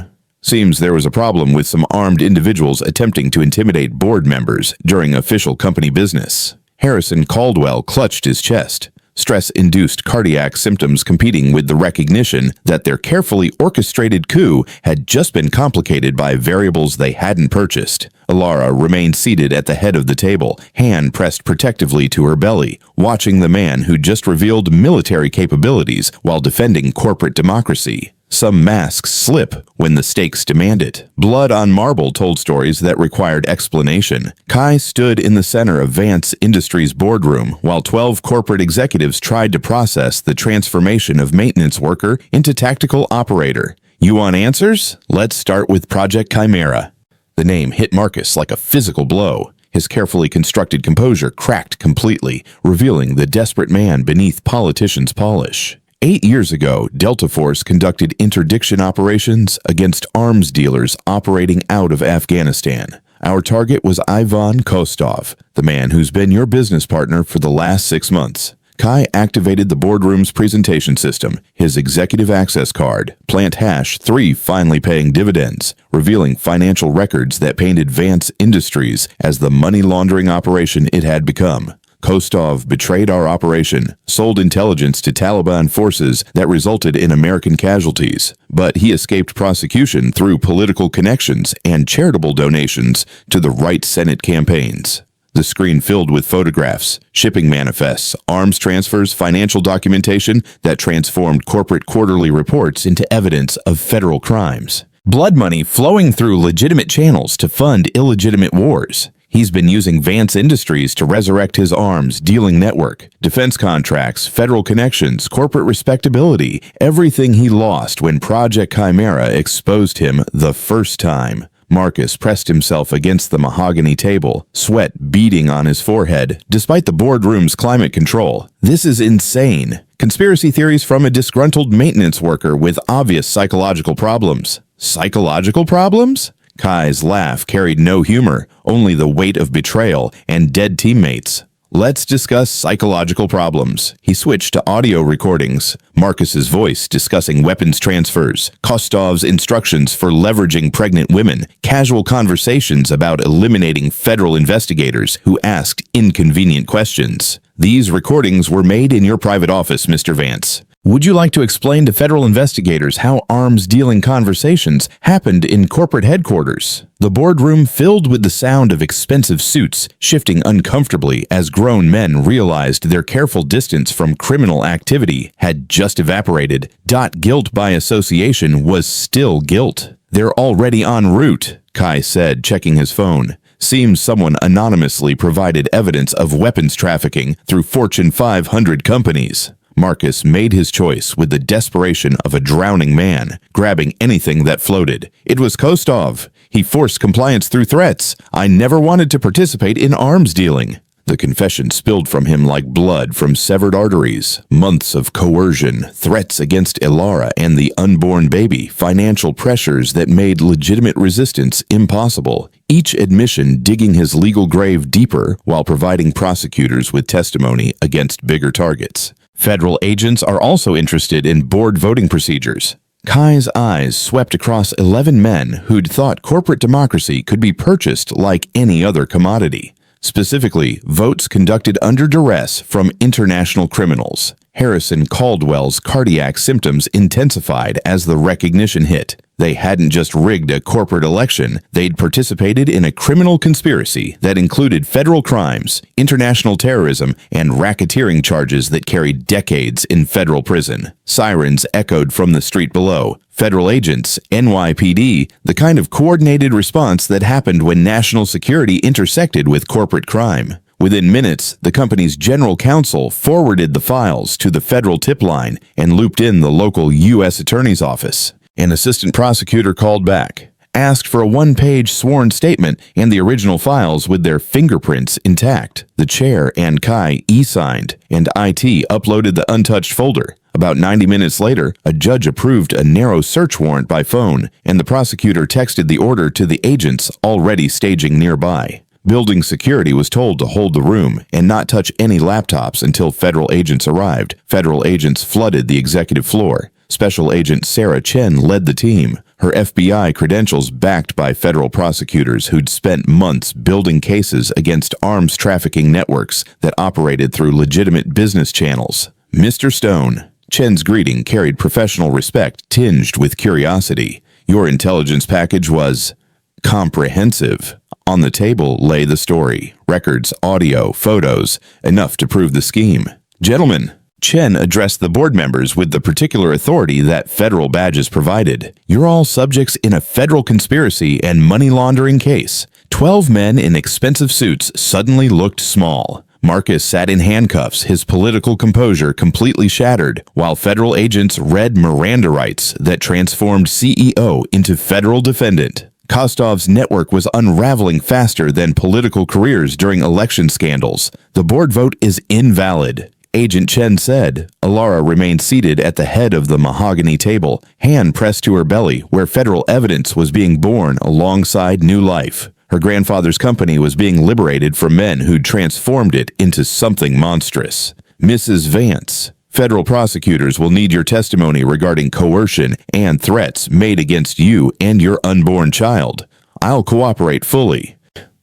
"Seems there was a problem with some armed individuals attempting to intimidate board members during official company business." Harrison Caldwell clutched his chest, stress-induced cardiac symptoms competing with the recognition that their carefully orchestrated coup had just been complicated by variables they hadn't purchased. Alara remained seated at the head of the table, hand pressed protectively to her belly, watching the man who just revealed military capabilities while defending corporate democracy. Some masks slip when the stakes demand it. Blood on marble told stories that required explanation. Kai stood in the center of Vance Industries' boardroom while 12 corporate executives tried to process the transformation of maintenance worker into tactical operator. "You want answers? Let's start with Project Chimera." The name hit Marcus like a physical blow. His carefully constructed composure cracked completely, revealing the desperate man beneath politicians' polish. 8 years ago, Delta Force conducted interdiction operations against arms dealers operating out of Afghanistan. Our target was Ivan Kostov, the man who's been your business partner for the last 6 months. Kai activated the boardroom's presentation system, his executive access card, Plant #3 finally paying dividends, revealing financial records that painted Vance Industries as the money laundering operation it had become. Kostov betrayed our operation, sold intelligence to Taliban forces that resulted in American casualties, but he escaped prosecution through political connections and charitable donations to the right Senate campaigns. The screen filled with photographs, shipping manifests, arms transfers, financial documentation that transformed corporate quarterly reports into evidence of federal crimes. Blood money flowing through legitimate channels to fund illegitimate wars. He's been using Vance Industries to resurrect his arms dealing network, defense contracts, federal connections, corporate respectability, everything he lost when Project Chimera exposed him the first time. Marcus pressed himself against the mahogany table, sweat beading on his forehead, despite the boardroom's climate control. This is insane. Conspiracy theories from a disgruntled maintenance worker with obvious psychological problems. Psychological problems? Kai's laugh carried no humor, only the weight of betrayal and dead teammates. "Let's discuss psychological problems." He switched to audio recordings, Marcus's voice discussing weapons transfers, Kostov's instructions for leveraging pregnant women, casual conversations about eliminating federal investigators who asked inconvenient questions. "These recordings were made in your private office, Mr. Vance. Would you like to explain to federal investigators how arms-dealing conversations happened in corporate headquarters?" The boardroom filled with the sound of expensive suits, shifting uncomfortably as grown men realized their careful distance from criminal activity had just evaporated. Guilt by association was still guilt. "They're already en route," Kai said, checking his phone. "Seems someone anonymously provided evidence of weapons trafficking through Fortune 500 companies." Marcus made his choice with the desperation of a drowning man, grabbing anything that floated. It was Kostov. He forced compliance through threats. "I never wanted to participate in arms dealing." The confession spilled from him like blood from severed arteries. Months of coercion, threats against Ilara and the unborn baby, financial pressures that made legitimate resistance impossible. Each admission digging his legal grave deeper while providing prosecutors with testimony against bigger targets. Federal agents are also interested in board voting procedures. Kai's eyes swept across 11 men who'd thought corporate democracy could be purchased like any other commodity. Specifically, votes conducted under duress from international criminals. Harrison Caldwell's cardiac symptoms intensified as the recognition hit. They hadn't just rigged a corporate election, they'd participated in a criminal conspiracy that included federal crimes, international terrorism, and racketeering charges that carried decades in federal prison. Sirens echoed from the street below. Federal agents, NYPD, the kind of coordinated response that happened when national security intersected with corporate crime. Within minutes, the company's general counsel forwarded the files to the federal tip line and looped in the local U.S. Attorney's Office. An assistant prosecutor called back, asked for a one-page sworn statement and the original files with their fingerprints intact. The chair and Kai e-signed, and IT uploaded the untouched folder. About 90 minutes later, a judge approved a narrow search warrant by phone, and the prosecutor texted the order to the agents already staging nearby. Building security was told to hold the room and not touch any laptops until federal agents arrived. Federal agents flooded the executive floor. Special Agent Sarah Chen led the team, her FBI credentials backed by federal prosecutors who'd spent months building cases against arms trafficking networks that operated through legitimate business channels. Mr. Stone. Chen's greeting carried professional respect tinged with curiosity. Your intelligence package was comprehensive. On the table lay the story, records, audio, photos, enough to prove the scheme. Gentlemen, Chen addressed the board members with the particular authority that federal badges provided. You're all subjects in a federal conspiracy and money laundering case. 12 men in expensive suits suddenly looked small. Marcus sat in handcuffs, his political composure completely shattered, while federal agents read Miranda rights that transformed CEO into federal defendant. Kostov's network was unraveling faster than political careers during election scandals. The board vote is invalid, Agent Chen said. Ilara remained seated at the head of the mahogany table, hand pressed to her belly where federal evidence was being born alongside new life. Her grandfather's company was being liberated from men who'd transformed it into something monstrous. Mrs. Vance, federal prosecutors will need your testimony regarding coercion and threats made against you and your unborn child. I'll cooperate fully.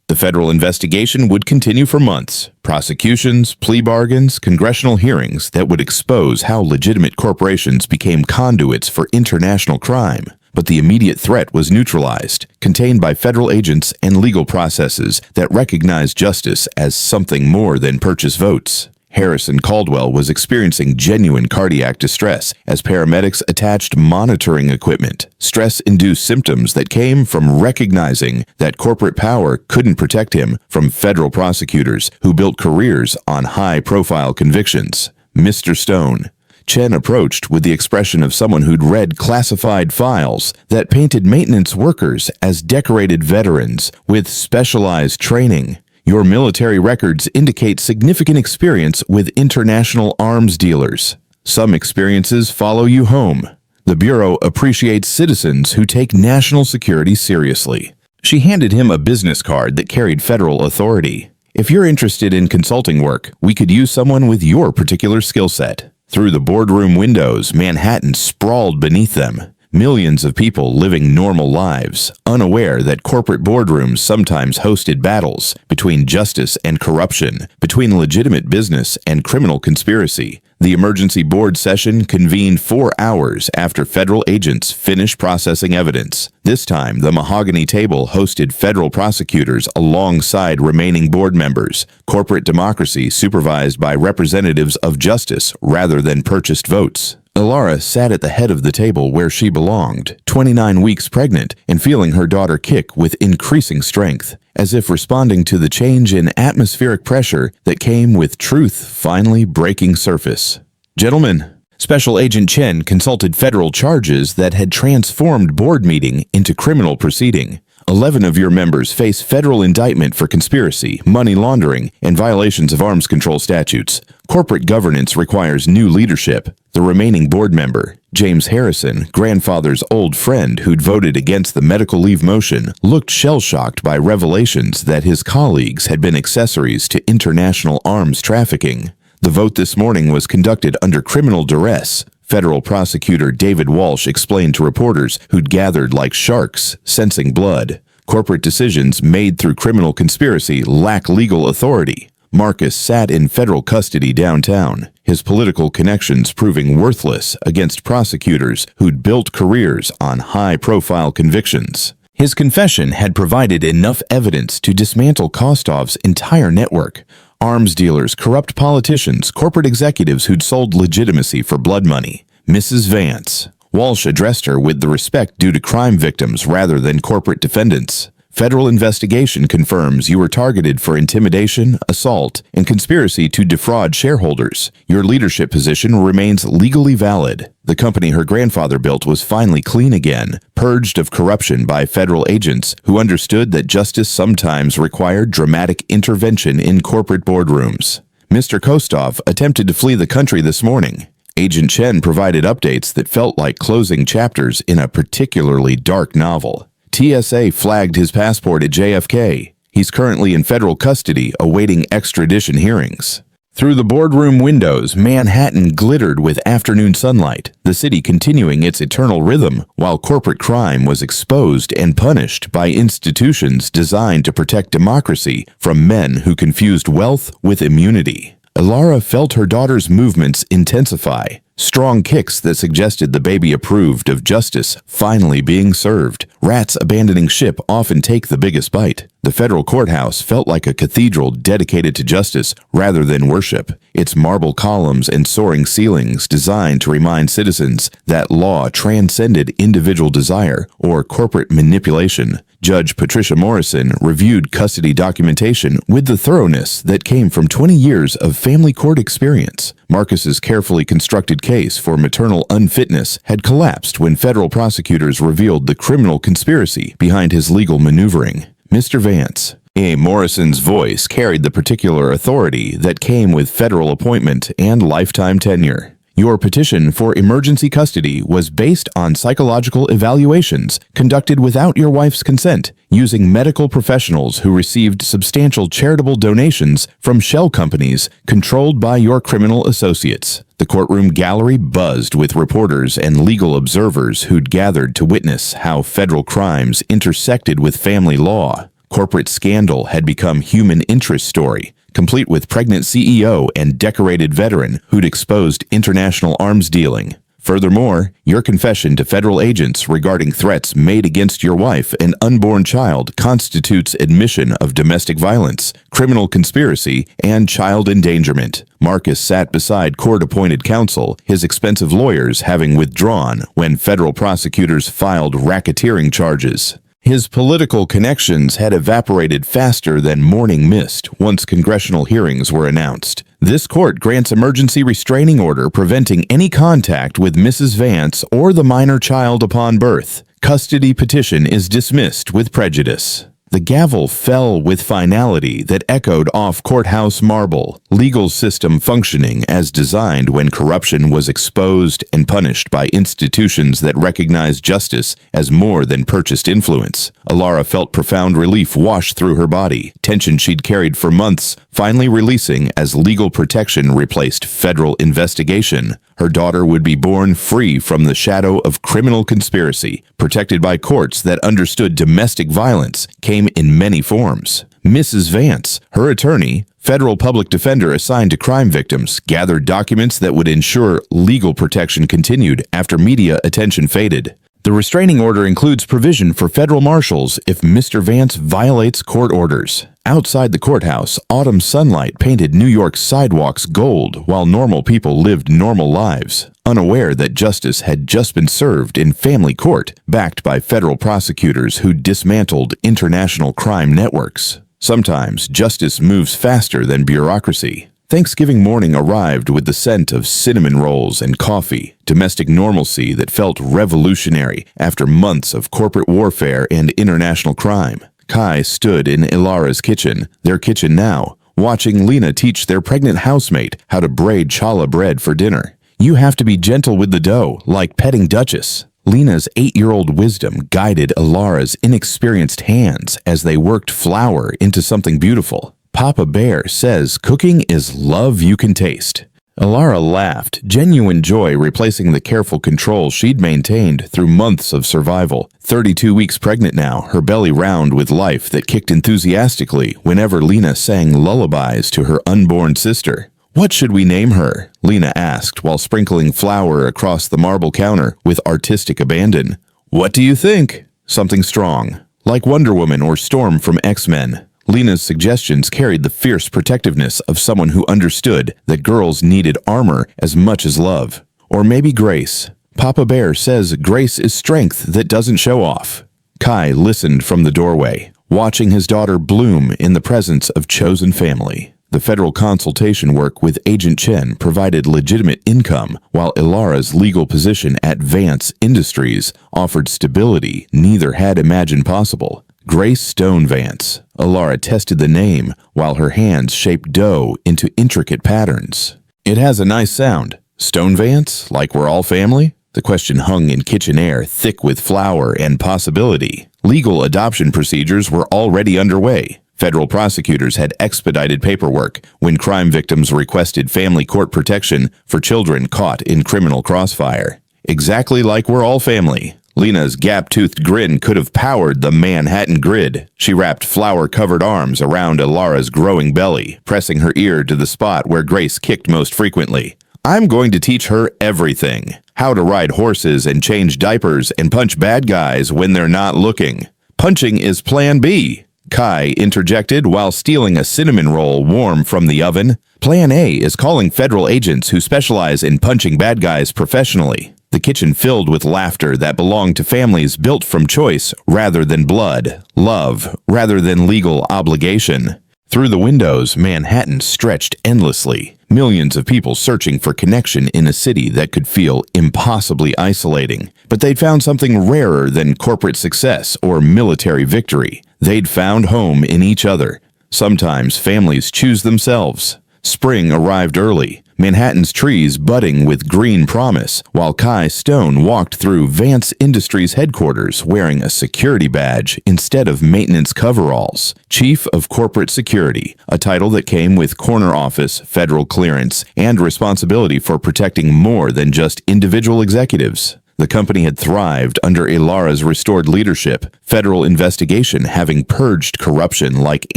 The federal investigation would continue for months. Prosecutions, plea bargains, congressional hearings that would expose how legitimate corporations became conduits for international crime. But the immediate threat was neutralized, contained by federal agents and legal processes that recognized justice as something more than purchase votes. Harrison Caldwell was experiencing genuine cardiac distress as paramedics attached monitoring equipment, stress-induced symptoms that came from recognizing that corporate power couldn't protect him from federal prosecutors who built careers on high-profile convictions. Mr. Stone. Chen approached with the expression of someone who'd read classified files that painted maintenance workers as decorated veterans with specialized training. Your military records indicate significant experience with international arms dealers. Some experiences follow you home. The Bureau appreciates citizens who take national security seriously. She handed him a business card that carried federal authority. If you're interested in consulting work, we could use someone with your particular skill set. Through the boardroom windows, Manhattan sprawled beneath them. Millions of people living normal lives, unaware that corporate boardrooms sometimes hosted battles between justice and corruption, between legitimate business and criminal conspiracy. The emergency board session convened 4 hours after federal agents finished processing evidence. This time, the mahogany table hosted federal prosecutors alongside remaining board members. Corporate democracy supervised by representatives of justice rather than purchased votes. Ilara sat at the head of the table where she belonged, 29 weeks pregnant and feeling her daughter kick with increasing strength, as if responding to the change in atmospheric pressure that came with truth finally breaking surface. Gentlemen, Special Agent Chen consulted federal charges that had transformed board meeting into criminal proceeding. 11 of your members face federal indictment for conspiracy, money laundering, and violations of arms control statutes. Corporate governance requires new leadership. The remaining board member, James Harrison, grandfather's old friend who'd voted against the medical leave motion, looked shell-shocked by revelations that his colleagues had been accessories to international arms trafficking. The vote this morning was conducted under criminal duress. Federal prosecutor David Walsh explained to reporters who'd gathered like sharks, sensing blood. Corporate decisions made through criminal conspiracy lack legal authority. Marcus sat in federal custody downtown, his political connections proving worthless against prosecutors who'd built careers on high-profile convictions. His confession had provided enough evidence to dismantle Kostov's entire network. Arms dealers, corrupt politicians, corporate executives who'd sold legitimacy for blood money. Mrs. Vance. Walsh addressed her with the respect due to crime victims rather than corporate defendants. Federal investigation confirms you were targeted for intimidation, assault, and conspiracy to defraud shareholders. Your leadership position remains legally valid. The company her grandfather built was finally clean again, purged of corruption by federal agents who understood that justice sometimes required dramatic intervention in corporate boardrooms. Mr. Kostov attempted to flee the country this morning. Agent Chen provided updates that felt like closing chapters in a particularly dark novel. TSA flagged his passport at JFK. He's currently in federal custody awaiting extradition hearings. Through the boardroom windows, Manhattan glittered with afternoon sunlight, the city continuing its eternal rhythm while corporate crime was exposed and punished by institutions designed to protect democracy from men who confused wealth with immunity. Alara felt her daughter's movements intensify, strong kicks that suggested the baby approved of justice finally being served. Rats abandoning ship often take the biggest bite. The federal courthouse felt like a cathedral dedicated to justice rather than worship, its marble columns and soaring ceilings designed to remind citizens that law transcended individual desire or corporate manipulation. Judge Patricia Morrison reviewed custody documentation with the thoroughness that came from 20 years of family court experience. Marcus's carefully constructed case for maternal unfitness had collapsed when federal prosecutors revealed the criminal conspiracy behind his legal maneuvering. Mr. Vance. Morrison's voice carried the particular authority that came with federal appointment and lifetime tenure. Your petition for emergency custody was based on psychological evaluations conducted without your wife's consent, using medical professionals who received substantial charitable donations from shell companies controlled by your criminal associates. The courtroom gallery buzzed with reporters and legal observers who'd gathered to witness how federal crimes intersected with family law. Corporate scandal had become human interest story, complete with pregnant CEO and decorated veteran who'd exposed international arms dealing. Furthermore, your confession to federal agents regarding threats made against your wife and unborn child constitutes admission of domestic violence, criminal conspiracy, and child endangerment. Marcus sat beside court-appointed counsel, his expensive lawyers having withdrawn when federal prosecutors filed racketeering charges. His political connections had evaporated faster than morning mist once congressional hearings were announced. This court grants emergency restraining order preventing any contact with Mrs. Vance or the minor child upon birth. Custody petition is dismissed with prejudice. The gavel fell with finality that echoed off courthouse marble, legal system functioning as designed when corruption was exposed and punished by institutions that recognize justice as more than purchased influence. Alara felt profound relief wash through her body, tension she'd carried for months, finally releasing as legal protection replaced federal investigation. Her daughter would be born free from the shadow of criminal conspiracy, protected by courts that understood domestic violence came in many forms. Mrs. Vance, her attorney, federal public defender assigned to crime victims, gathered documents that would ensure legal protection continued after media attention faded. The restraining order includes provision for federal marshals if Mr. Vance violates court orders. Outside the courthouse, autumn sunlight painted New York's sidewalks gold while normal people lived normal lives, unaware that justice had just been served in family court, backed by federal prosecutors who dismantled international crime networks. Sometimes justice moves faster than bureaucracy. Thanksgiving morning arrived with the scent of cinnamon rolls and coffee, domestic normalcy that felt revolutionary after months of corporate warfare and international crime. Kai stood in Ilara's kitchen, their kitchen now, watching Lena teach their pregnant housemate how to braid challah bread for dinner. You have to be gentle with the dough, like petting Duchess. Lena's 8-year-old wisdom guided Ilara's inexperienced hands as they worked flour into something beautiful. Papa Bear says cooking is love you can taste. Ilara laughed, genuine joy replacing the careful control she'd maintained through months of survival. 32 weeks pregnant now, her belly round with life that kicked enthusiastically whenever Lena sang lullabies to her unborn sister. "What should we name her?" Lena asked while sprinkling flour across the marble counter with artistic abandon. "What do you think?" "Something strong, like Wonder Woman or Storm from X-Men." Lena's suggestions carried the fierce protectiveness of someone who understood that girls needed armor as much as love. Or maybe Grace. Papa Bear says grace is strength that doesn't show off. Kai listened from the doorway, watching his daughter bloom in the presence of chosen family. The federal consultation work with Agent Chen provided legitimate income, while Ilara's legal position at Vance Industries offered stability neither had imagined possible. Grace Stone Vance. Ilara tested the name while her hands shaped dough into intricate patterns. "It has a nice sound. Stone Vance, like we're all family?" The question hung in kitchen air, thick with flour and possibility. Legal adoption procedures were already underway. Federal prosecutors had expedited paperwork when crime victims requested family court protection for children caught in criminal crossfire. "Exactly like we're all family." Lena's gap-toothed grin could have powered the Manhattan grid. She wrapped flour-covered arms around Ilara's growing belly, pressing her ear to the spot where Grace kicked most frequently. "I'm going to teach her everything. How to ride horses and change diapers and punch bad guys when they're not looking. Punching is Plan B." Kai interjected while stealing a cinnamon roll warm from the oven. "Plan A is calling federal agents who specialize in punching bad guys professionally." The kitchen filled with laughter that belonged to families built from choice rather than blood, love rather than legal obligation. Through the windows, Manhattan stretched endlessly, millions of people searching for connection in a city that could feel impossibly isolating. But they'd found something rarer than corporate success or military victory. They'd found home in each other. Sometimes families choose themselves. Spring arrived early, Manhattan's trees budding with green promise, while Kai Stone walked through Vance Industries headquarters wearing a security badge instead of maintenance coveralls. Chief of Corporate Security, a title that came with corner office, federal clearance, and responsibility for protecting more than just individual executives. The company had thrived under Ilara's restored leadership, federal investigation having purged corruption like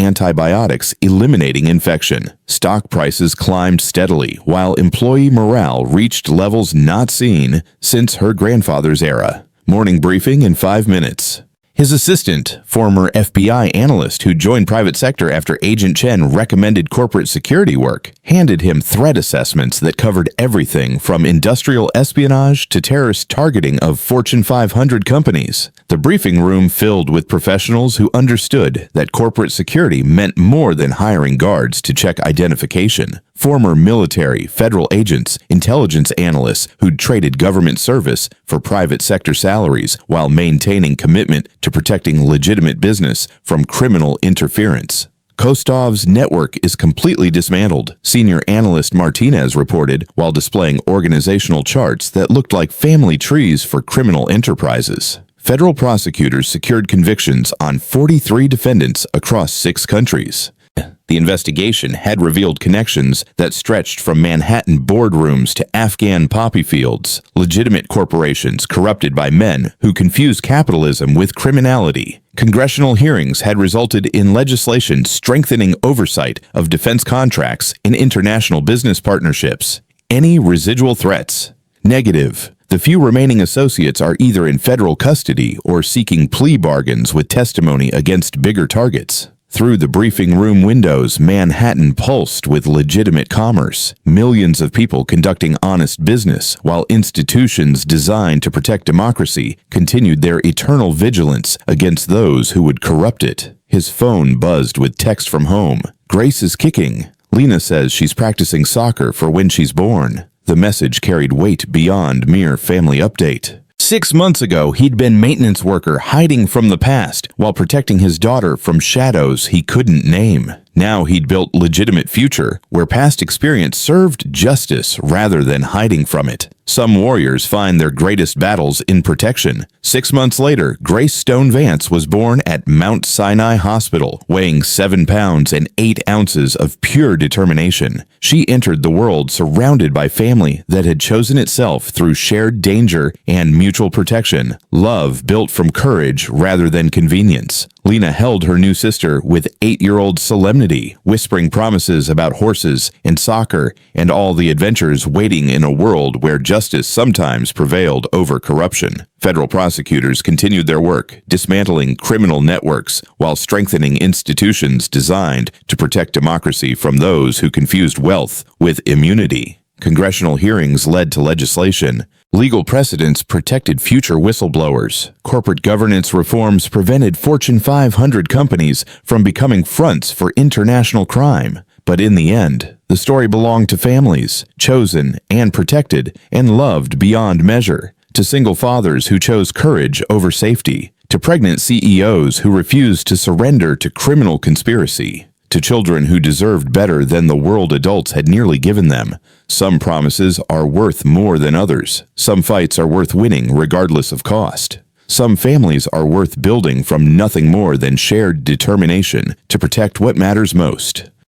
antibiotics, eliminating infection. Stock prices climbed steadily, while employee morale reached levels not seen since her grandfather's era. Morning briefing in 5 minutes. His assistant, former FBI analyst who joined private sector after Agent Chen recommended corporate security work, handed him threat assessments that covered everything from industrial espionage to terrorist targeting of Fortune 500 companies. The briefing room filled with professionals who understood that corporate security meant more than hiring guards to check identification. Former military, federal agents, intelligence analysts who'd traded government service for private sector salaries while maintaining commitment to protecting legitimate business from criminal interference. Kostov's network is completely dismantled, senior analyst Martinez reported while displaying organizational charts that looked like family trees for criminal enterprises. Federal prosecutors secured convictions on 43 defendants across 6 countries. The investigation had revealed connections that stretched from Manhattan boardrooms to Afghan poppy fields, legitimate corporations corrupted by men who confused capitalism with criminality. Congressional hearings had resulted in legislation strengthening oversight of defense contracts and international business partnerships. Any residual threats? Negative. The few remaining associates are either in federal custody or seeking plea bargains with testimony against bigger targets. Through the briefing room windows, Manhattan pulsed with legitimate commerce, millions of people conducting honest business, while institutions designed to protect democracy continued their eternal vigilance against those who would corrupt it. His phone buzzed with text from home. "Grace is kicking." Lena says she's practicing soccer for when she's born. The message carried weight beyond mere family update. 6 months ago, he'd been maintenance worker hiding from the past while protecting his daughter from shadows he couldn't name. Now he'd built legitimate future where past experience served justice rather than hiding from it. Some warriors find their greatest battles in protection. 6 months later, Grace Stone Vance was born at Mount Sinai Hospital, weighing 7 pounds and 8 ounces of pure determination. She entered the world surrounded by family that had chosen itself through shared danger and mutual protection. Love built from courage rather than convenience. Lena held her new sister with 8-year-old solemnity, whispering promises about horses and soccer and all the adventures waiting in a world where justice sometimes prevailed over corruption. Federal prosecutors continued their work, dismantling criminal networks while strengthening institutions designed to protect democracy from those who confused wealth with immunity. Congressional hearings led to legislation. Legal precedents protected future whistleblowers. Corporate governance reforms prevented Fortune 500 companies from becoming fronts for international crime. But in the end, the story belonged to families, chosen and protected and loved beyond measure, to single fathers who chose courage over safety, to pregnant CEOs who refused to surrender to criminal conspiracy, to children who deserved better than the world adults had nearly given them. Some promises are worth more than others. Some fights are worth winning regardless of cost. Some families are worth building from nothing more than shared determination to protect what matters most.